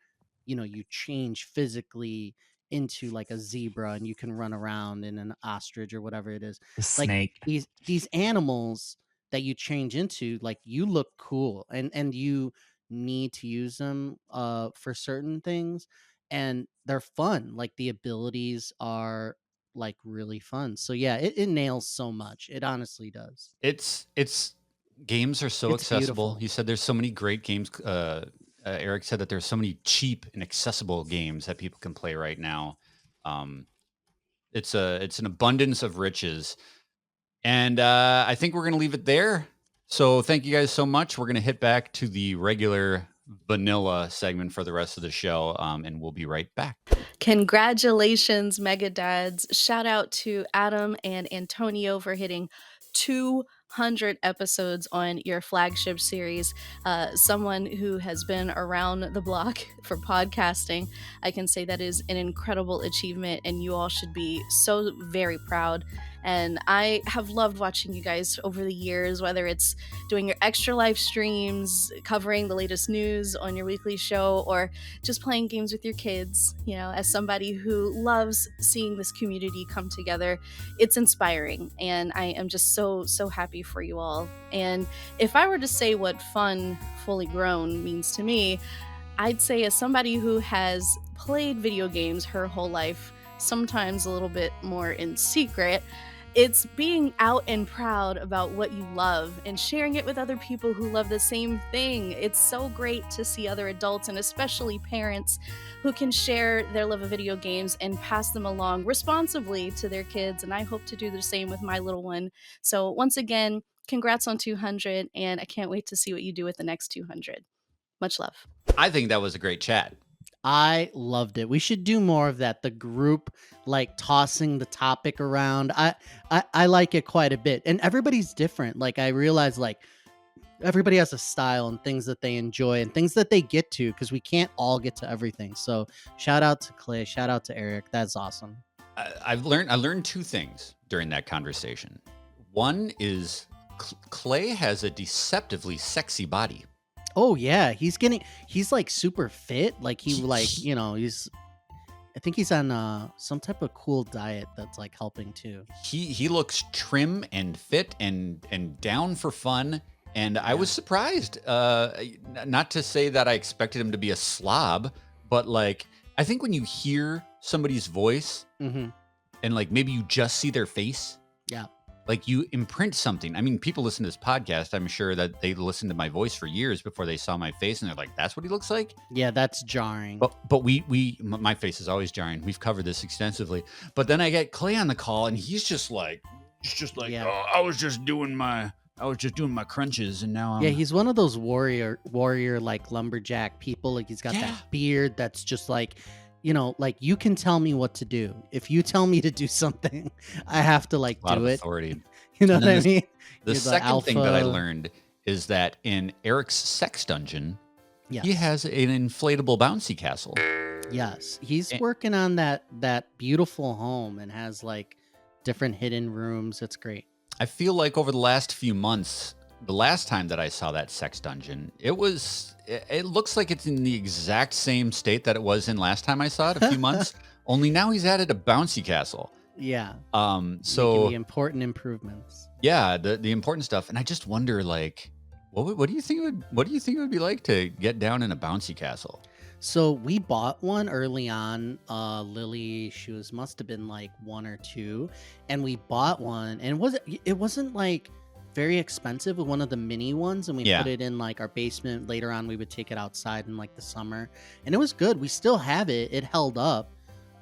you change physically into like a zebra and you can run around in an ostrich or whatever it is. The Like, snake. these animals that you change into, like, you look cool, and you need to use them for certain things, and they're fun. Like, the abilities are like really fun. So yeah, it nails so much. It honestly does. It's games are so It's accessible. beautiful. You said there's so many great games. Eric said that there's so many cheap and accessible games that people can play right now. Um, it's an abundance of riches, and I think we're gonna leave it there. So thank you guys so much. We're gonna hit back to the regular vanilla segment for the rest of the show, and we'll be right back. Congratulations, Mega Dads. Shout out to Adam and Antonio for hitting 200 episodes on your flagship series. Someone who has been around the block for podcasting, I can say that is an incredible achievement, and you all should be so very proud. And I have loved watching you guys over the years, whether it's doing your extra live streams, covering the latest news on your weekly show, or just playing games with your kids. As somebody who loves seeing this community come together, it's inspiring, and I am just so happy for you all. And if I were to say what fun fully grown means to me, I'd say, as somebody who has played video games her whole life, sometimes a little bit more in secret, It's being out and proud about what you love and sharing it with other people who love the same thing. It's so great to see other adults and especially parents who can share their love of video games and pass them along responsibly to their kids. And I hope to do the same with my little one. So, once again, congrats on 200, and I can't wait to see what you do with the next 200. Much love. I think that was a great chat. I loved it. We should do more of that. The group like tossing the topic around. I like it quite a bit. And everybody's different. Like I realize like everybody has a style and things that they enjoy and things that they get to because we can't all get to everything. So shout out to Clay, shout out to Eric. That's awesome. I learned two things during that conversation. One is Clay has a deceptively sexy body. Oh yeah, he's like super fit. Like he like, you know, I think he's on some type of cool diet that's like helping too. He looks trim and fit and down for fun. And I was surprised. Not to say that I expected him to be a slob, but like I think when you hear somebody's voice Mm-hmm. and like maybe you just see their face, Yeah. like you imprint something. I mean, people listen to this podcast. I'm sure that they listened to my voice for years before they saw my face, and they're like, "That's what he looks like." Yeah, that's jarring. But my face is always jarring. We've covered this extensively. But then I get Clay on the call, and he's just like, Yeah. "Oh, I was just doing my crunches, and now I'm." Yeah, he's one of those warrior like lumberjack people. Like he's got Yeah. that beard that's just like, you know, like you can tell me what to do. If you tell me to do something, I have to like a lot do of it. authority. You know And what then I mean? The You're second thing that I alpha. learned is that in Eric's sex dungeon, Yes. he has an inflatable bouncy castle. Yes, he's And- working on that beautiful home and has like different hidden rooms. It's great. I feel like over the last few months, the last time that I saw that sex dungeon, it looks like it's in the exact same state that it was in last time I saw it a few months. Only now he's added a bouncy castle. Yeah. So Making the important improvements. yeah, the important stuff. And I just wonder, like, what do you think it would be like to get down in a bouncy castle? So we bought one early on. Lily, must have been like 1 or 2, and we bought one, and it wasn't like very expensive with one of the mini ones, and we Yeah. put it in like our basement. Later on, we would take it outside in like the summer, and it was good. We still have it. It held up.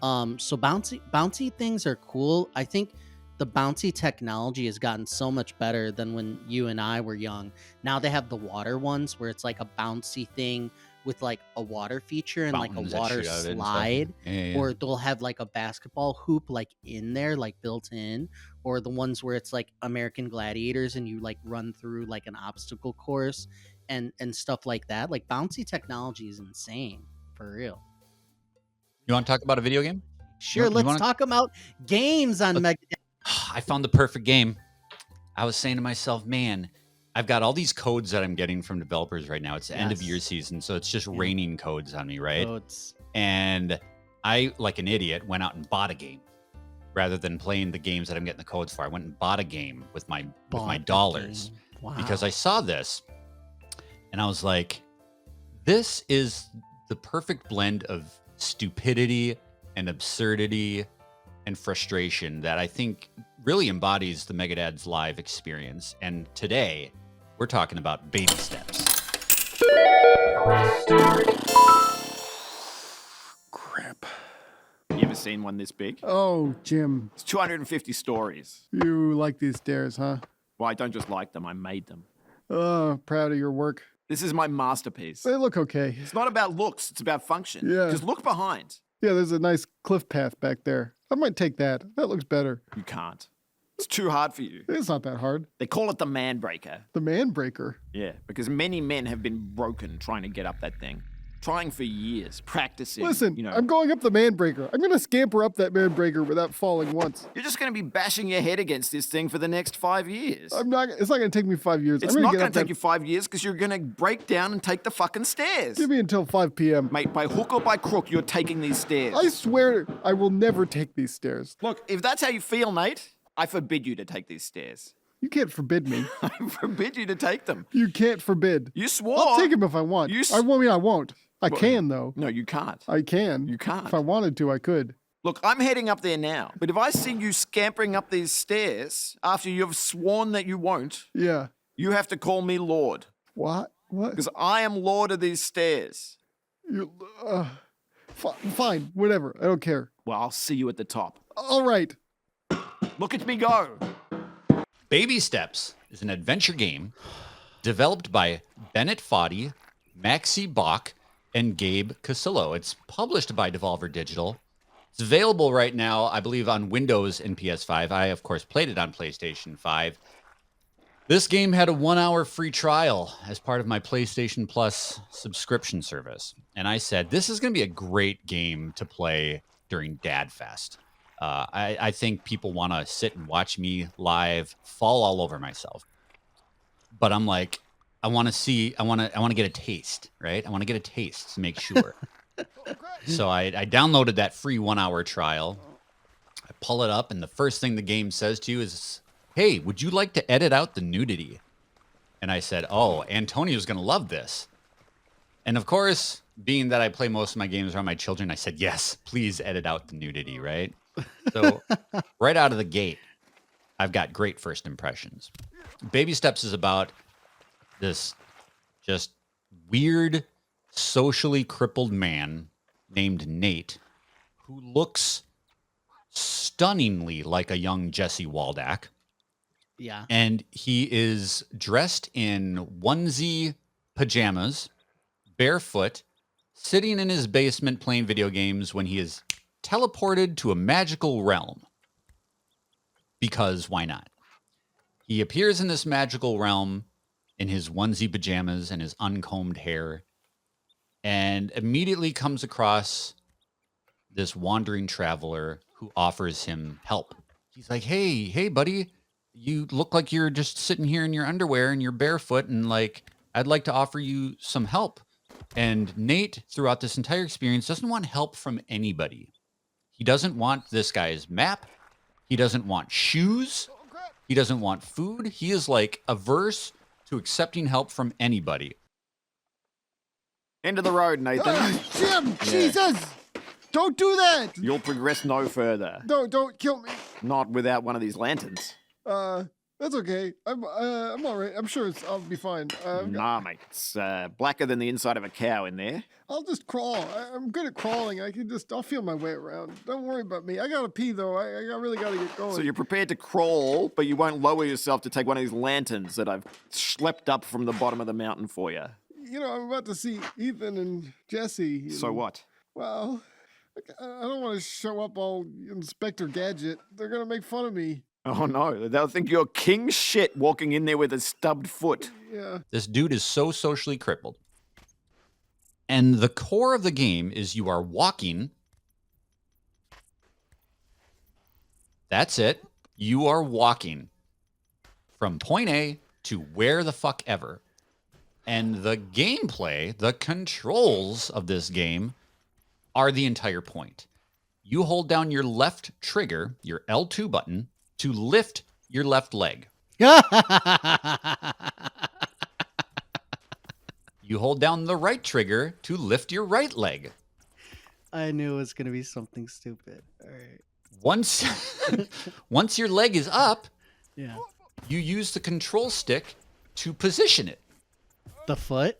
So bouncy things are cool. I think the bouncy technology has gotten so much better than when you and I were young. Now they have the water ones where it's like a bouncy thing with like a water feature and like a Fountains that water shoot out of it and stuff. slide, Yeah. or they'll have like a basketball hoop like in there, like built in, or the ones where it's like American Gladiators and you like run through like an obstacle course and stuff like that. Like bouncy technology is insane for real. You want to talk about a video game? Sure, you let's wanna- talk about games on Mega. I found the perfect game. I was saying to myself, man, I've got all these codes that I'm getting from developers right now. It's the end of Yes. year season, so it's just Yeah. raining codes on me, right? Codes. And I, like an idiot, went out and bought a game rather than playing the games that I'm getting the codes for. I went and bought a game with my Bought the dollars game. Wow. because I saw this and I was like, this is the perfect blend of stupidity and absurdity and frustration that I think really embodies the Megadad's live experience. And today, we're talking about baby steps. Crap. You ever seen one this big? Oh, Jim, It's 250 stories. you like these stairs, huh? Well, I don't just like them, I made them. Oh, proud of your work. This is my masterpiece. They look okay. It's not about looks, it's about function. Yeah. Just look behind. Yeah, there's a nice cliff path back there. I might take that. That looks better. You can't. It's too hard for you. It's not that hard. They call it the man breaker. The man breaker. Yeah, because many men have been broken trying to get up that thing. Trying for years, practicing. Listen, you know, I'm going up the man breaker. I'm going to scamper up that man breaker without falling once. you're just going to be bashing your head against this thing for the next 5 years. It's not going to take me 5 years. It's I'm not gonna going get to up take you 5 years because you're going to break down and take the fucking stairs. Give me until 5 p.m. Mate, by hook or by crook, you're taking these stairs. I swear I will never take these stairs. Look, if that's how you feel, Nate, I forbid you to take these stairs. You can't forbid me. I forbid you to take them. You can't forbid. You swore. I'll take them if I want. You s- I won't. I won't. I Well, can, though. No, you can't. I can. You can't. If I wanted to, I could. Look, I'm heading up there now, but if I see you scampering up these stairs after you've sworn that you won't, Yeah. you have to call me Lord. What? What? Because I am Lord of these stairs. You, fine, whatever. I don't care. Well, I'll see you at the top. All right. Look at me go. Baby Steps is an adventure game developed by Bennett Foddy, Maxi Bach, and Gabe Casillo. It's published by Devolver Digital. It's available right now, I believe, on Windows and PS5. I, of course, played it on PlayStation 5. This game had a 1-hour free trial as part of my PlayStation Plus subscription service. And I said, this is going to be a great game to play during Dad Fest. I think people want to sit and watch me live, fall all over myself. But I'm like, I want to get a taste, right? I want to get a taste to make sure. So I downloaded that free 1-hour trial. I pull it up, and the first thing the game says to you is, hey, would you like to edit out the nudity? And I said, oh, Antonio's going to love this. And of course, being that I play most of my games around my children, I said, yes, please edit out the nudity, right? So right out of the gate, I've got great first impressions. Baby Steps is about this just weird, socially crippled man named Nate who looks stunningly like a young Jesse Waldack. Yeah. And he is dressed in onesie pajamas, barefoot, sitting in his basement playing video games when he is teleported to a magical realm. Because why not? He appears in this magical realm in his onesie pajamas and his uncombed hair, and immediately comes across this wandering traveler who offers him help. He's like, hey, buddy, you look like you're just sitting here in your underwear and you're barefoot, and like, I'd like to offer you some help. And Nate, throughout this entire experience, doesn't want help from anybody. He doesn't want this guy's map. He doesn't want shoes. He doesn't want food. He is like averse to accepting help from anybody. End of the road, Nathan. Jim, Jesus! Don't do that! You'll progress no further. Don't kill me. Not without one of these lanterns. That's okay. I'm all right. I'm sure I'll be fine. Nah, mate. It's blacker than the inside of a cow in there. I'll just crawl. I'm good at crawling. I'll feel my way around. Don't worry about me. I gotta pee though. I really gotta get going. So you're prepared to crawl, but you won't lower yourself to take one of these lanterns that I've schlepped up from the bottom of the mountain for you. You know, I'm about to see Ethan and Jesse. So what? Well, I don't want to show up all Inspector Gadget. They're gonna make fun of me. Oh no, they'll think you're king shit walking in there with a stubbed foot. Yeah. This dude is so socially crippled. And the core of the game is you are walking. That's it. You are walking from point A to where the fuck ever. And the gameplay, the controls of this game are the entire point. You hold down your left trigger, your L2 button, to lift your left leg. You hold down the right trigger to lift your right leg. I knew it was going to be something stupid. All right. Once your leg is up, Yeah. you use the control stick to position it. The foot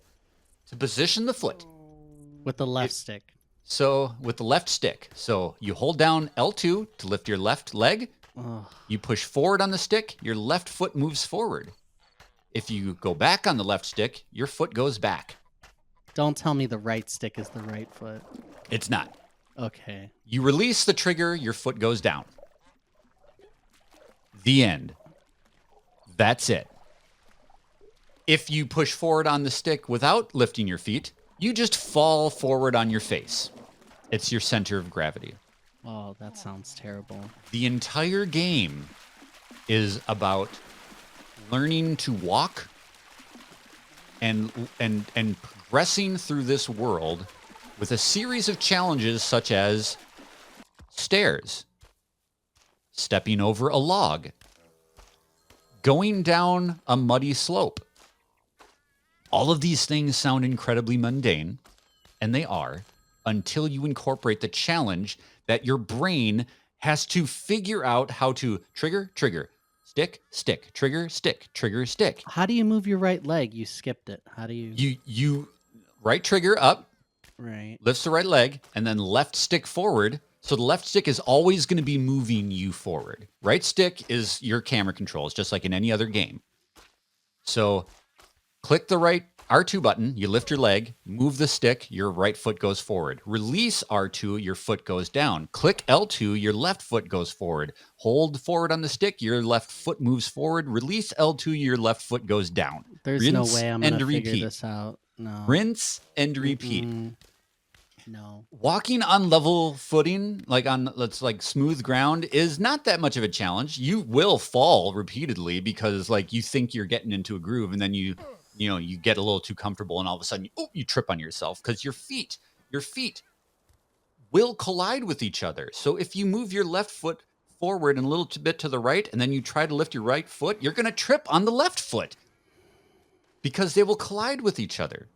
To position the foot. with the left stick. So with the left stick. So you hold down L2 to lift your left leg. Oh, You push forward on the stick, your left foot moves forward. If you go back on the left stick, your foot goes back. don't tell me the right stick is the right foot. It's not. Okay. You release the trigger, your foot goes down. The end. That's it. If you push forward on the stick without lifting your feet, you just fall forward on your face. It's your center of gravity. Oh, that sounds terrible. The entire game is about learning to walk and progressing through this world with a series of challenges such as stairs, stepping over a log, going down a muddy slope. All of these things sound incredibly mundane, and they are, until you incorporate the challenge that your brain has to figure out how to trigger, stick, trigger, stick. How do you move your right leg? You skipped it. How do you? You right trigger up, Right. lifts the right leg, and then left stick forward. So the left stick is always going to be moving you forward. Right stick is your camera controls, just like in any other game. So click the right R2 button, you lift your leg, move the stick, your right foot goes forward. Release R2, your foot goes down. Click L2, your left foot goes forward. Hold forward on the stick, your left foot moves forward. Release L2, your left foot goes down. There's no Rinse way I'm and gonna figure repeat. this out. No. Rinse and repeat. No. Walking on level footing, like on smooth ground, is not that much of a challenge. You will fall repeatedly because like you think you're getting into a groove, and then you get a little too comfortable, and all of a sudden you trip on yourself because your feet will collide with each other. So if you move your left foot forward and a little bit to the right, and then you try to lift your right foot, you're going to trip on the left foot because they will collide with each other.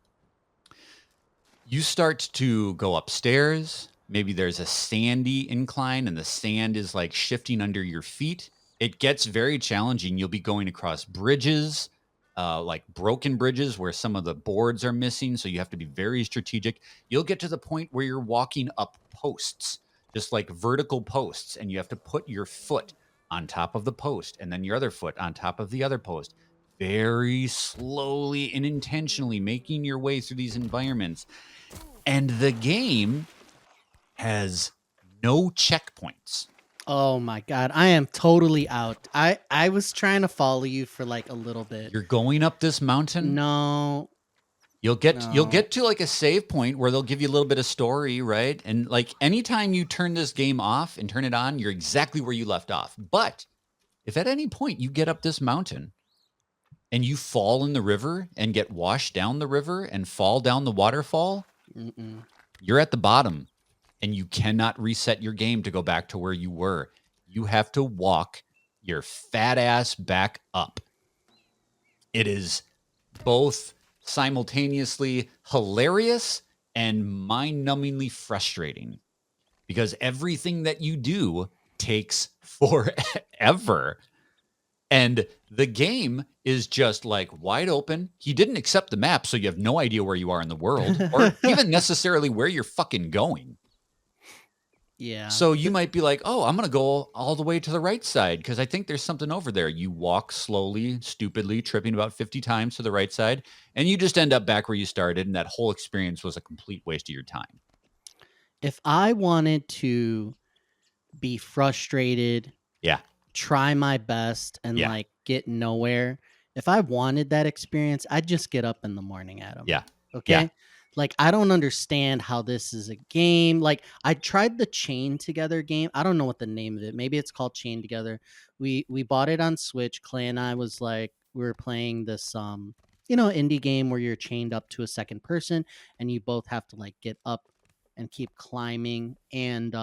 You start to go upstairs. Maybe there's a sandy incline and the sand is like shifting under your feet. It gets very challenging. You'll be going across bridges, like broken bridges where some of the boards are missing. So you have to be very strategic. You'll get to the point where you're walking up posts, just like vertical posts, and you have to put your foot on top of the post and then your other foot on top of the other post. Very slowly and intentionally making your way through these environments. And the game has no checkpoints. Oh my god, I am totally out. I was trying to follow you for like a little bit. You're going up this mountain. No. You'll get to like a save point where they'll give you a little bit of story, right? And like anytime you turn this game off and turn it on, you're exactly where you left off. But if at any point you get up this mountain and you fall in the river and get washed down the river and fall down the waterfall, you're at the bottom and you cannot reset your game to go back to where you were. You have to walk your fat ass back up. It is both simultaneously hilarious and mind-numbingly frustrating because everything that you do takes forever. And the game is just like wide open. He didn't accept the map, so you have no idea where you are in the world or even necessarily where you're fucking going. Yeah. So you might be like, oh, I'm going to go all the way to the right side because I think there's something over there. You walk slowly, stupidly, tripping about 50 times to the right side, and you just end up back where you started, and that whole experience was a complete waste of your time. If I wanted to be frustrated, try my best, and like get nowhere, if I wanted that experience, I'd just get up in the morning, Adam. Yeah. Okay. Yeah. Like, I don't understand how this is a game. Like, I tried the Chain Together game. I don't know what the name of it. Maybe it's called Chain Together. We bought it on Switch. Clay and I was like, we were playing this indie game where you're chained up to a second person and you both have to like get up and keep climbing, and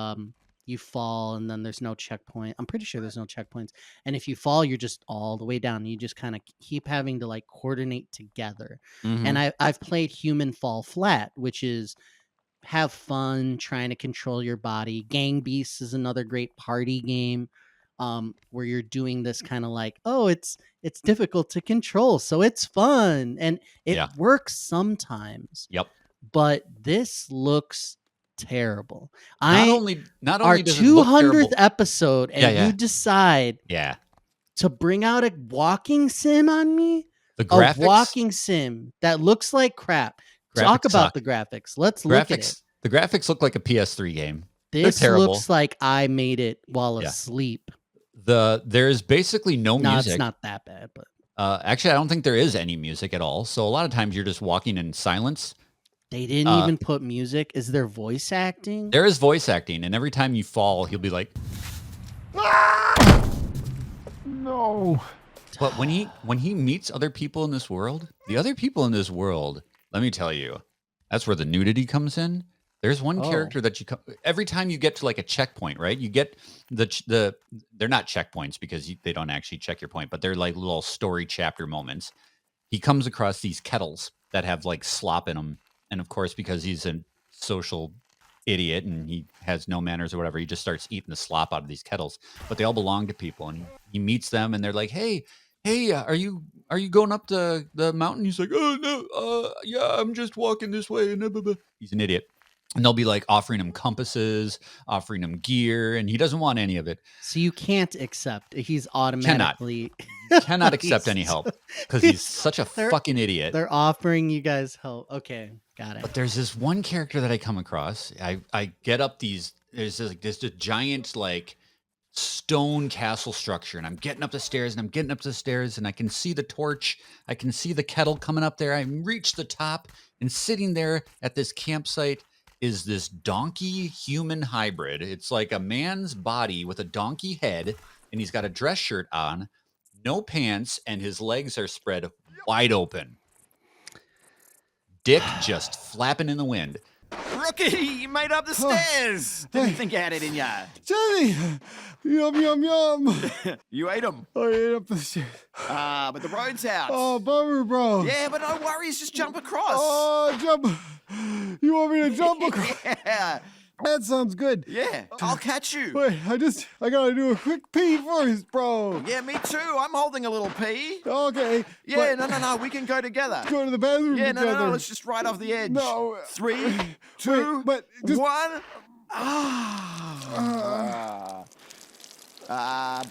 you fall and then there's no checkpoint. I'm pretty sure there's no checkpoints. And if you fall, you're just all the way down. You just kind of keep having to like coordinate together. And I've played Human Fall Flat, which is have fun trying to control your body. Gang Beasts is another great party game where you're doing this kind of like, oh, it's difficult to control, so it's fun. And it works sometimes. Yep. But this looks terrible. Not only our does it look 200th terrible, episode, and you decide to bring out a walking sim on me? The graphics, a walking sim that looks like crap. Talk about the graphics. Let's look at it. The graphics look like a PS3 game. This They're terrible. looks like I made it while asleep. There's basically no music. No, it's not that bad, but actually, I don't think there is any music at all. So a lot of times you're just walking in silence. They didn't even put music. Is there voice acting? There is voice acting, and every time you fall, he'll be like, No. But when he meets other people in this world, the other people in this world, let me tell you, that's where the nudity comes in. There's one character that every time you get to like a checkpoint, right? You get they're not checkpoints because they don't actually check your point, but they're like little story chapter moments. He comes across these kettles that have like slop in them. And of course, because he's a social idiot and he has no manners or whatever. He just starts eating the slop out of these kettles, but they all belong to people. And he meets them and they're like, hey, are you going up the mountain? He's like, oh no, yeah, I'm just walking this way. And blah, blah, blah. He's an idiot. And they'll be like offering him compasses, offering him gear, and he doesn't want any of it. So you can't accept. He's Cannot. automatically Cannot accept any help because he's such a They're- fucking idiot. They're offering you guys help. Okay, got it. But there's this one character that I come across. I get up these. There's this giant like stone castle structure, and I'm getting up the stairs, and I can see the torch. I can see the kettle coming up there. I reach the top, and sitting there at this campsite is this donkey human hybrid. It's like a man's body with a donkey head, and he's got a dress shirt on, no pants, and his legs are spread wide open. Dick just flapping in the wind. Rookie, you made up the stairs. Didn't think you had it in ya. Jenny, yum, yum, yum. You ate them. I ate up the stairs. But the road's out. Oh, bummer, bro. Yeah, but no worries. Just jump across. Oh, jump. You want me to jump across? Yeah. That sounds good. Yeah. I'll catch you. Wait, I gotta do a quick pee first, bro. Yeah, me too. I'm holding a little pee. Okay. Yeah, but no. We can go together. Go to the bathroom Yeah, together. no. Let's just right off the edge. No. 3, 2, Wait, but just, 1.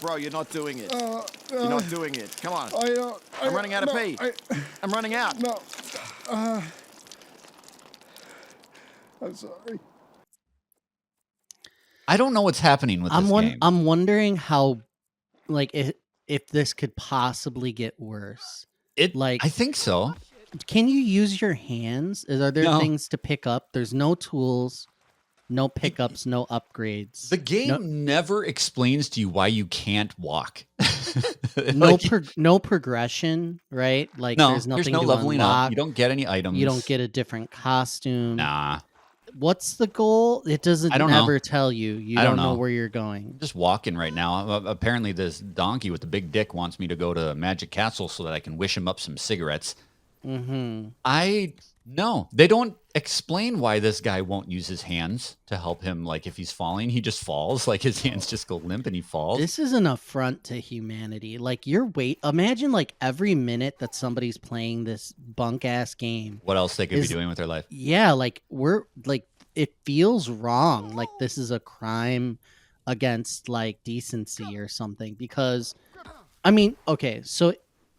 Bro, you're not doing it. You're not doing it. Come on. I'm running out of pee. I'm running out. No. I'm sorry. I don't know what's happening with this game. I'm wondering how, like, if this could possibly get worse. I think so. Can you use your hands? Are there No. things to pick up? There's no tools, no pickups, no upgrades. The game never explains to you why you can't walk. No progression, right? Like no, there's nothing no to leveling unlock. up. You don't get any items. You don't get a different costume. Nah. What's the goal? It doesn't I don't know. ever tell you. You I don't don't know know. where you're going. I'm just walking right now. Apparently, this donkey with the big dick wants me to go to Magic Castle so that I can wish him up some cigarettes. Mm-hmm. No, they don't explain why this guy won't use his hands to help him. Like if he's falling, he just falls. Like his hands just go limp and he falls. This is an affront to humanity. Like imagine like every minute that somebody's playing this bunk ass game. What else they could be doing with their life? Yeah, like it feels wrong. Like this is a crime against like decency or something. Because, I mean, okay, so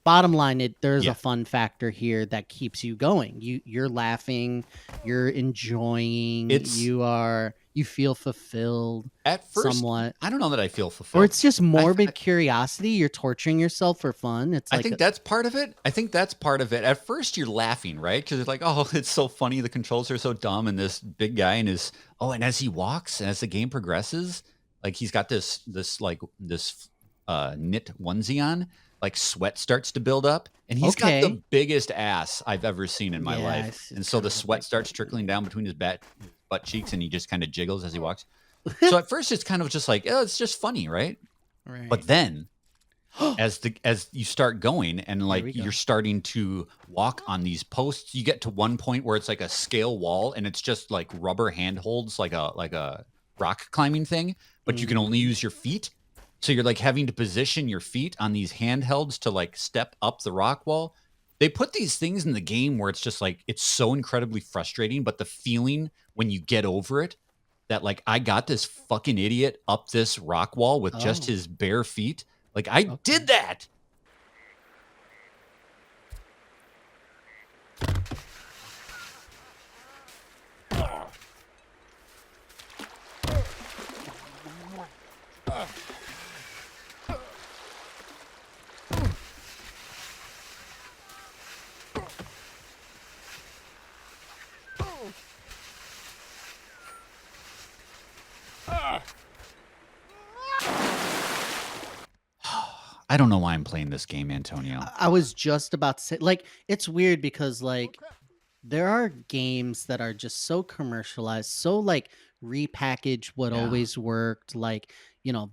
bottom line, there's a fun factor here that keeps you going. You're laughing, you're enjoying, you feel fulfilled. At first, somewhat. I don't know that I feel fulfilled. Or it's just morbid curiosity. You're torturing yourself for fun. It's like I think that's part of it. At first, you're laughing, right? Because it's like, oh, it's so funny. The controls are so dumb, and this big guy and and as he walks and as the game progresses, like he's got this knit onesie on. Like sweat starts to build up, and he's got the biggest ass I've ever seen in my life. And so the sweat starts trickling down between his butt cheeks, and he just kind of jiggles as he walks. So at first, it's kind of just like, oh, it's just funny, right? Right. But then, as you start going, and like you're starting to walk on these posts, you get to one point where it's like a scale wall, and it's just like rubber handholds, like a rock climbing thing, but you can only use your feet. So you're like having to position your feet on these handhelds to like step up the rock wall. They put these things in the game where it's just like, it's so incredibly frustrating, but the feeling when you get over it, that like, I got this fucking idiot up this rock wall with just his bare feet. Like I did that. I don't know why I'm playing this game, Antonio. I was just about to say, like, it's weird because, like, there are games that are just so commercialized, so, like, repackage what always worked, like,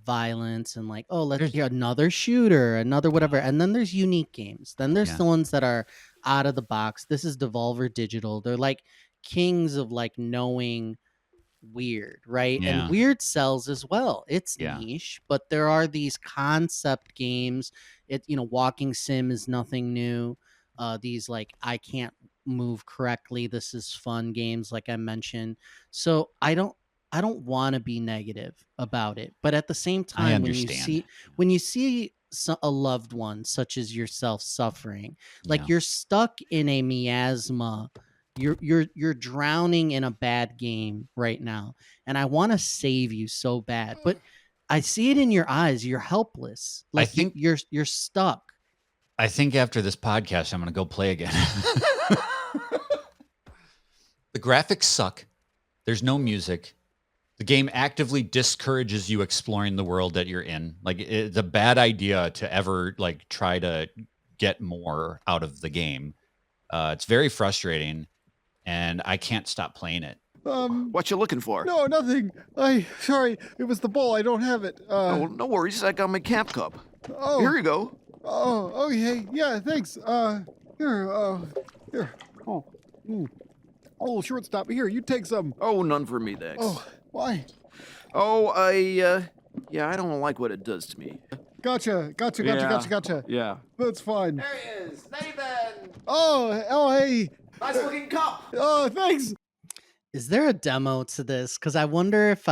violence and, like, oh, let's hear another shooter, another whatever. And then there's unique games. Then there's the ones that are out of the box. This is Devolver Digital. They're, like, kings of, like, knowing weird, right? And Yeah. weird sells as well. It's Yeah. niche, but there are these concept games. Walking sim is nothing new. These like I can't move correctly. This is fun games, like I mentioned. So I don't want to be negative about it, but at the same I time, understand. when you see a loved one such as yourself suffering, like Yeah. you're stuck in a miasma, you're drowning in a bad game right now, and I want to save you so bad, but I see it in your eyes. You're helpless, I like think you're stuck. I think after this podcast, I'm going to go play again. The graphics suck. There's no music. The game actively discourages you exploring the world that you're in. Like it's a bad idea to ever like try to get more out of the game. It's very frustrating, and I can't stop playing it. What you looking for? No, nothing. Sorry, it was the ball. I don't have it. Oh, well, no worries. I got my camp cup. Oh. Here you go. Oh, okay. Yeah, thanks. Here. Oh. Oh, shortstop. Here, you take some. Oh, none for me, thanks. Oh, why? Oh, yeah, I don't like what it does to me. Gotcha. Yeah. That's fine. There he is, Nathan. Oh, hey. Nice looking cup. Oh, thanks. Is there a demo to this? Because I wonder if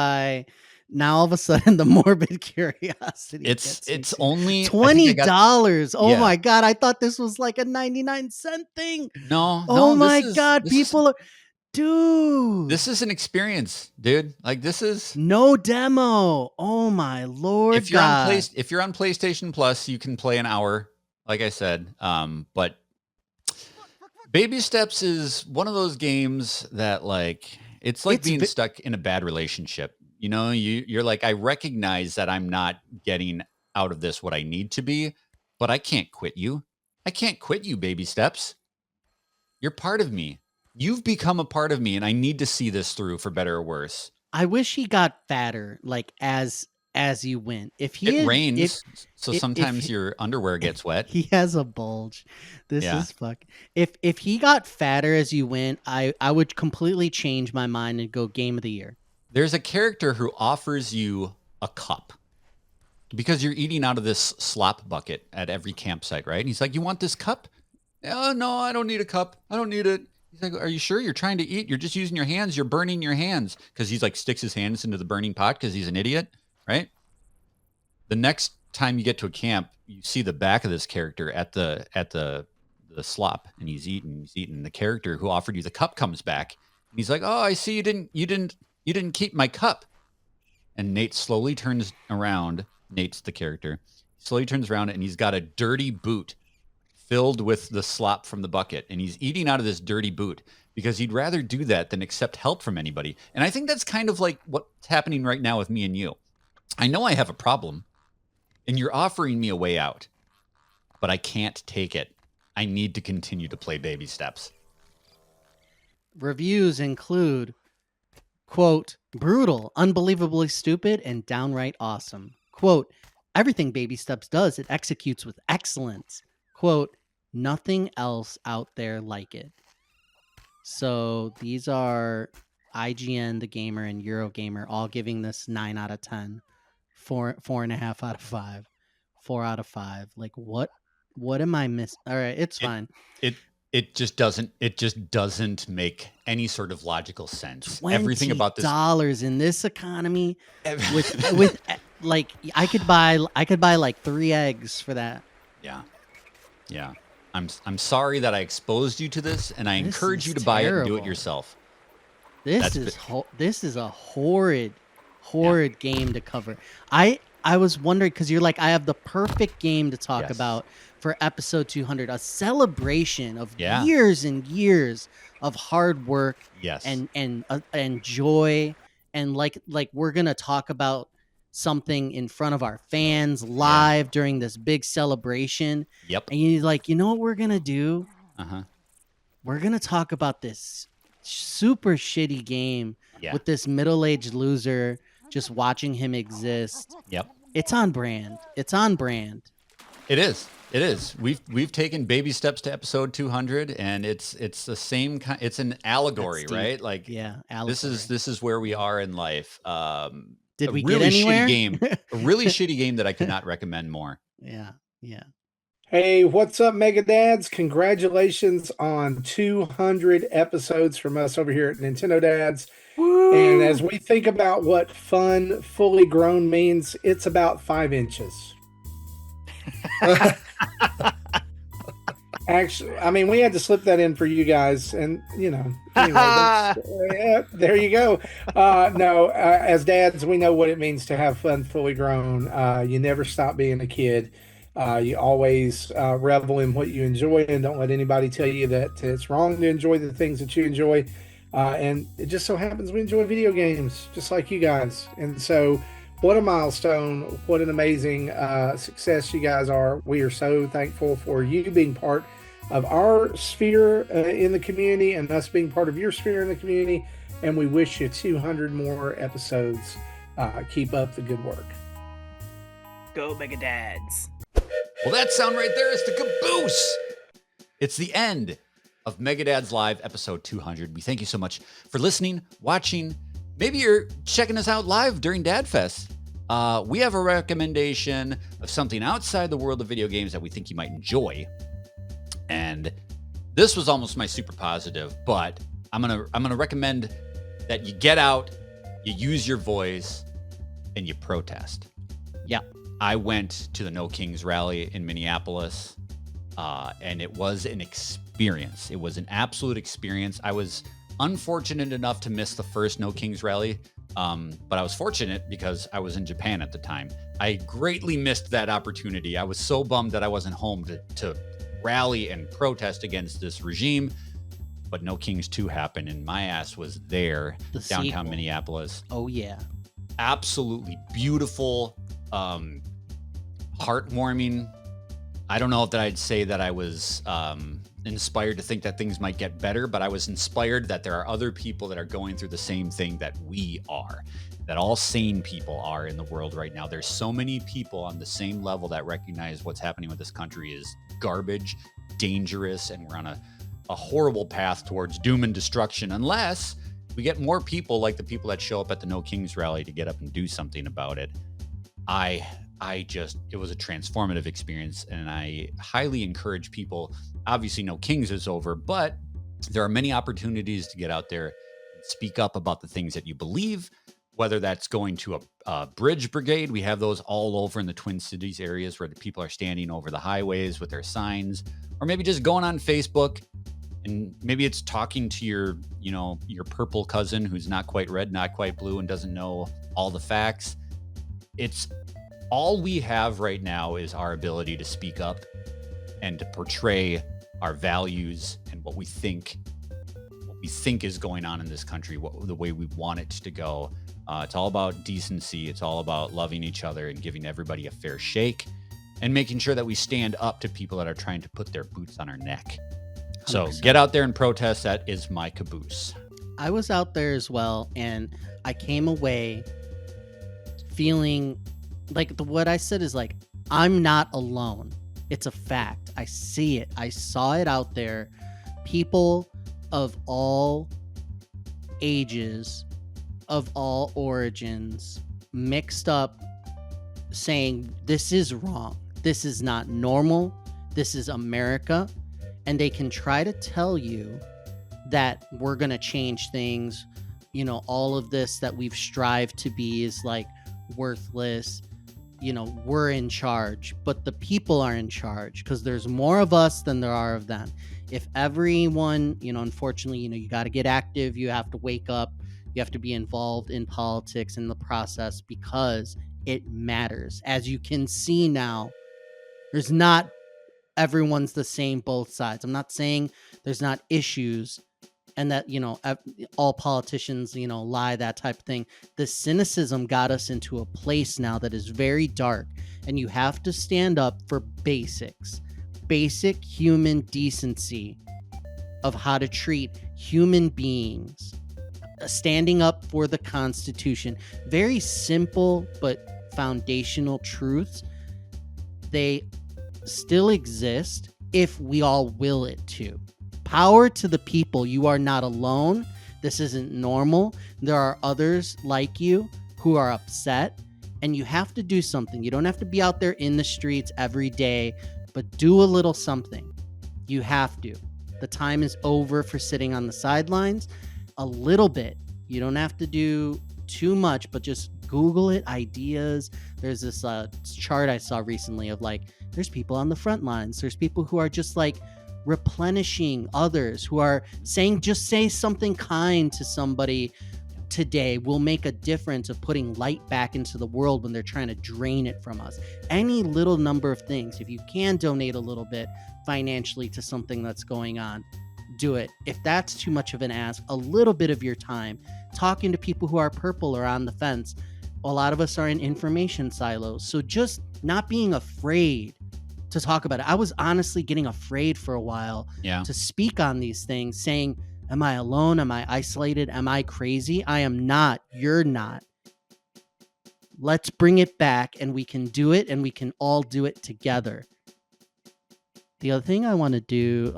now all of a sudden the morbid curiosity. It's gets me only $20. Oh Yeah. my god! I thought this was like a 99-cent thing. No. Oh this my is- god! this is- People are, dude. This is an experience, dude. Like this is. No demo. Oh my lord. If you're on God. if you're on PlayStation Plus, you can play an hour, like I said. But Baby Steps is one of those games that like it's like being stuck in a bad relationship. You know, you're like, I recognize that I'm not getting out of this what I need to be, but I can't quit you. I can't quit you, Baby Steps. You're part of me. You've become a part of me, and I need to see this through for better or worse. I wish he got fatter, like as you went. If he It had- rains, so if sometimes he- your underwear gets wet. He has a bulge. This Yeah. is fuck. If he got fatter as you went, I would completely change my mind and go game of the year. There's a character who offers you a cup because you're eating out of this slop bucket at every campsite, right? And he's like, "You want this cup?" "Oh, no, I don't need a cup. I don't need it." He's like, "Are you sure you're trying to eat? You're just using your hands. You're burning your hands." Because he's like sticks his hands into the burning pot because he's an idiot, right? The next time you get to a camp, you see the back of this character at the slop, and he's eating. The character who offered you the cup comes back, and he's like, "Oh, I see you didn't keep my cup." And Nate slowly turns around. Nate's the character. Slowly turns around, and he's got a dirty boot filled with the slop from the bucket, and he's eating out of this dirty boot because he'd rather do that than accept help from anybody. And I think that's kind of like what's happening right now with me and you. I know I have a problem, and you're offering me a way out, but I can't take it. I need to continue to play Baby Steps. Reviews include, quote, brutal, unbelievably stupid, and downright awesome. Quote, everything Baby Steps does, it executes with excellence. Quote, nothing else out there like it. So these are IGN, The Gamer, and Eurogamer all giving this 9 out of 10, 4.5 out of 5, 4 out of 5. Like what am I missing? All right, it's fine. It just doesn't make any sort of logical sense. Everything about this $20 in this economy with like I could buy like 3 eggs for that. Yeah. I'm sorry that I exposed you to this, and I This encourage is you to buy it and do it terrible. yourself. This is a horrid game to cover. I was wondering because you're like, I have the perfect game to talk Yes. about for episode 200, a celebration of Yeah. years and years of hard work Yes. and joy, and like we're gonna talk about something in front of our fans live during this big celebration. Yep. And you're like, you know what we're gonna do? Uh-huh. We're gonna talk about this super shitty game Yeah. with this middle-aged loser, just watching him exist. Yep. It's on brand. It is. It is. We've taken baby steps to episode 200, and it's the same kind. It's an allegory, That's deep. right? Like, Yeah, this is where we are in life. Did a we really get anywhere? shitty game, a really shitty game that I could not recommend more. Yeah. Hey, what's up, Mega Dads? Congratulations on 200 episodes from us over here at Nintendo Dads. Woo! And as we think about what fun, fully grown means, it's about 5 inches. Actually, I mean, we had to slip that in for you guys, and anyway, yeah, there you go. As dads, we know what it means to have fun, fully grown. You never stop being a kid. You always revel in what you enjoy, and don't let anybody tell you that it's wrong to enjoy the things that you enjoy. And it just so happens we enjoy video games just like you guys, and so. What a milestone. What an amazing success you guys are. We are so thankful for you being part of our sphere in the community and us being part of your sphere in the community. And we wish you 200 more episodes. Keep up the good work. Go Mega Dads. Well, that sound right there is the caboose. It's the end of Megadads Live episode 200. We thank you so much for listening, watching. Maybe you're checking us out live during Dad Fest. We have a recommendation of something outside the world of video games that we think you might enjoy. And this was almost my super positive, but I'm gonna recommend that you get out, you use your voice, and you protest. Yeah. I went to the No Kings rally in Minneapolis, and it was an experience. It was an absolute experience. I was unfortunate enough to miss the first No Kings rally, but I was fortunate because I was in Japan at the time. I greatly missed that opportunity. I was so bummed that I wasn't home to rally and protest against this regime, but No Kings 2 happened, and my ass was there, downtown sequel. Minneapolis. Oh, yeah. Absolutely beautiful, heartwarming. I don't know if I'd say that I was inspired to think that things might get better, but I was inspired that there are other people that are going through the same thing that we are, that all sane people are in the world right now. There's so many people on the same level that recognize what's happening with this country is garbage, dangerous, and we're on a horrible path towards doom and destruction unless we get more people like the people that show up at the No Kings rally to get up and do something about it. It was a transformative experience, and I highly encourage people. Obviously, No Kings is over, but there are many opportunities to get out there and speak up about the things that you believe, whether that's going to a bridge brigade. We have those all over in the Twin Cities areas where the people are standing over the highways with their signs, or maybe just going on Facebook, and maybe it's talking to your purple cousin who's not quite red, not quite blue, and doesn't know all the facts. It's all we have right now is our ability to speak up and to portray our values and what we think is going on in this country, the way we want it to go. It's all about decency. It's all about loving each other and giving everybody a fair shake and making sure that we stand up to people that are trying to put their boots on our neck. So 100%. Get out there and protest. That is my caboose. I was out there as well, and I came away feeling like what I said is like, I'm not alone. It's a fact. I see it. I saw it out there. People of all ages, of all origins, mixed up, saying this is wrong. This is not normal. This is America. And they can try to tell you that we're going to change things. All of this that we've strived to be is like worthless. We're in charge, but the people are in charge because there's more of us than there are of them. If everyone, unfortunately, you got to get active. You have to wake up. You have to be involved in politics in the process because it matters. As you can see now, there's not everyone's the same both sides. I'm not saying there's not issues and that, all politicians, lie, that type of thing. The cynicism got us into a place now that is very dark, and you have to stand up for basics, basic human decency of how to treat human beings, standing up for the Constitution. Very simple but foundational truths. They still exist if we all will it to. Power to the people. You are not alone. This isn't normal. There are others like you who are upset, and you have to do something. You don't have to be out there in the streets every day, but do a little something. You have to. The time is over for sitting on the sidelines. A little bit. You don't have to do too much, but just Google it, ideas. There's this chart I saw recently of like, there's people on the front lines. There's people who are just like replenishing others, who are saying, just say something kind to somebody today will make a difference of putting light back into the world when they're trying to drain it from us. Any little number of things, if you can donate a little bit financially to something that's going on, do it. If that's too much of an ask, a little bit of your time talking to people who are purple or on the fence. A lot of us are in information silos, so just not being afraid to talk about it. I was honestly getting afraid for a while to speak on these things, saying, am I alone? Am I isolated? Am I crazy? I am not. You're not. Let's bring it back, and we can do it, and we can all do it together. The other thing I want to do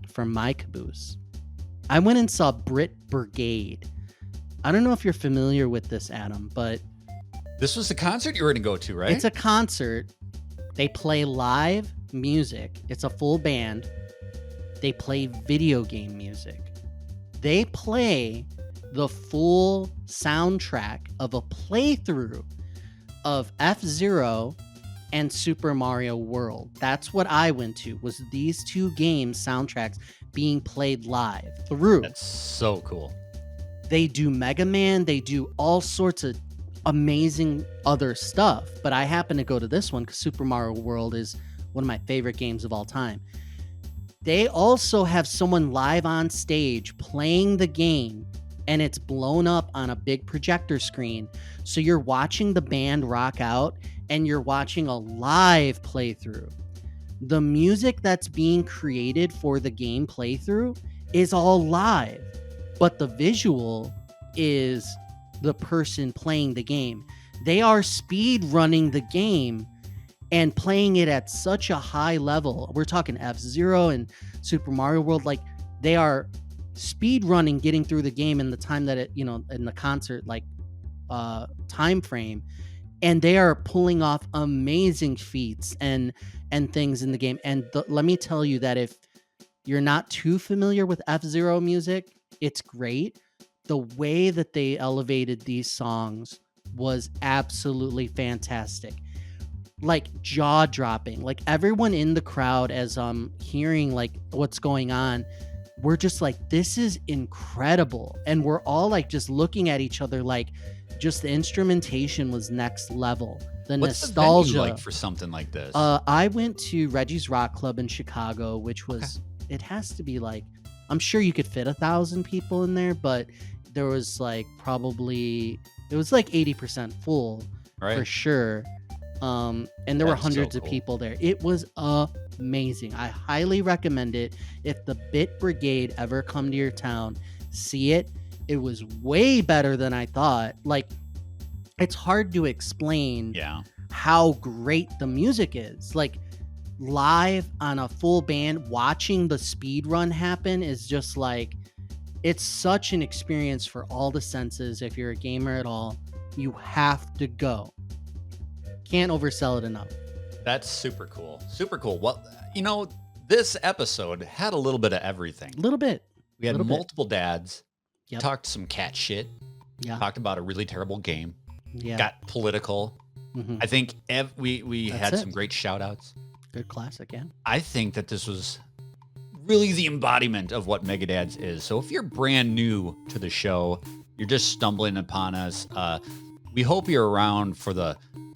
for my caboose, I went and saw Brit Brigade. I don't know if you're familiar with this, Adam, but this was the concert you were going to go to, right? It's a concert. They play live music. It's a full band. They play video game music. They play the full soundtrack of a playthrough of F-Zero and Super Mario World. That's what I went to, was these two games soundtracks being played live through. That's so cool. They do Mega Man. They do all sorts of amazing other stuff. But I happen to go to this one because Super Mario World is one of my favorite games of all time. They also have someone live on stage playing the game, and it's blown up on a big projector screen. So you're watching the band rock out, and you're watching a live playthrough. The music that's being created for the game playthrough is all live, but the visual is the person playing the game. They are speed running the game and playing it at such a high level. We're talking F-Zero and Super Mario World. Like, they are speed running, getting through the game in the time that it, in the concert, time frame. And they are pulling off amazing feats and things in the game. And let me tell you that if you're not too familiar with F-Zero music, it's great. The way that they elevated these songs was absolutely fantastic. Like, jaw-dropping. Like, everyone in the crowd, as hearing like what's going on, we're just like, this is incredible. And we're all like just looking at each other like, just the instrumentation was next level. The What's nostalgia. the venue like for something like this? I went to Reggie's Rock Club in Chicago, which was, it has to be like, I'm sure you could fit 1,000 people in there, but there was like it was like 80% full for sure. And there were hundreds of people there. It was amazing. I highly recommend it. If the Bit Brigade ever come to your town, see it. It was way better than I thought. Like, it's hard to explain how great the music is. Like, live on a full band, watching the speed run happen is just like, it's such an experience for all the senses. If you're a gamer at all, you have to go. Can't oversell it enough. That's super cool. Super cool. Well, this episode had a little bit of everything. A little bit. We had multiple dads. Yep. Talked some cat shit. Yeah. Talked about a really terrible game. Yeah. Got political. Mm-hmm. I think we had some great shout outs. Good classic, yeah. I think that this was really the embodiment of what Megadads is. So if you're brand new to the show, you're just stumbling upon us, we hope you're around for the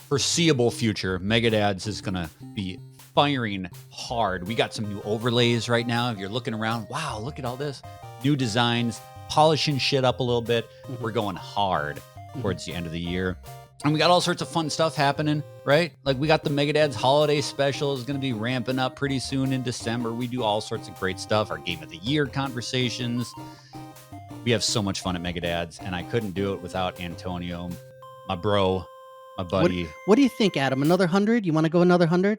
foreseeable future. Megadads is going to be firing hard. We got some new overlays right now. If you're looking around, wow, look at all this. New designs, polishing shit up a little bit. We're going hard towards the end of the year. And we got all sorts of fun stuff happening, right? Like, we got the Megadads holiday special is going to be ramping up pretty soon in December. We do all sorts of great stuff. Our Game of the Year conversations. We have so much fun at Megadads, and I couldn't do it without Antonio, my bro, my buddy. What do you think, Adam? Another 100? You want to go another 100?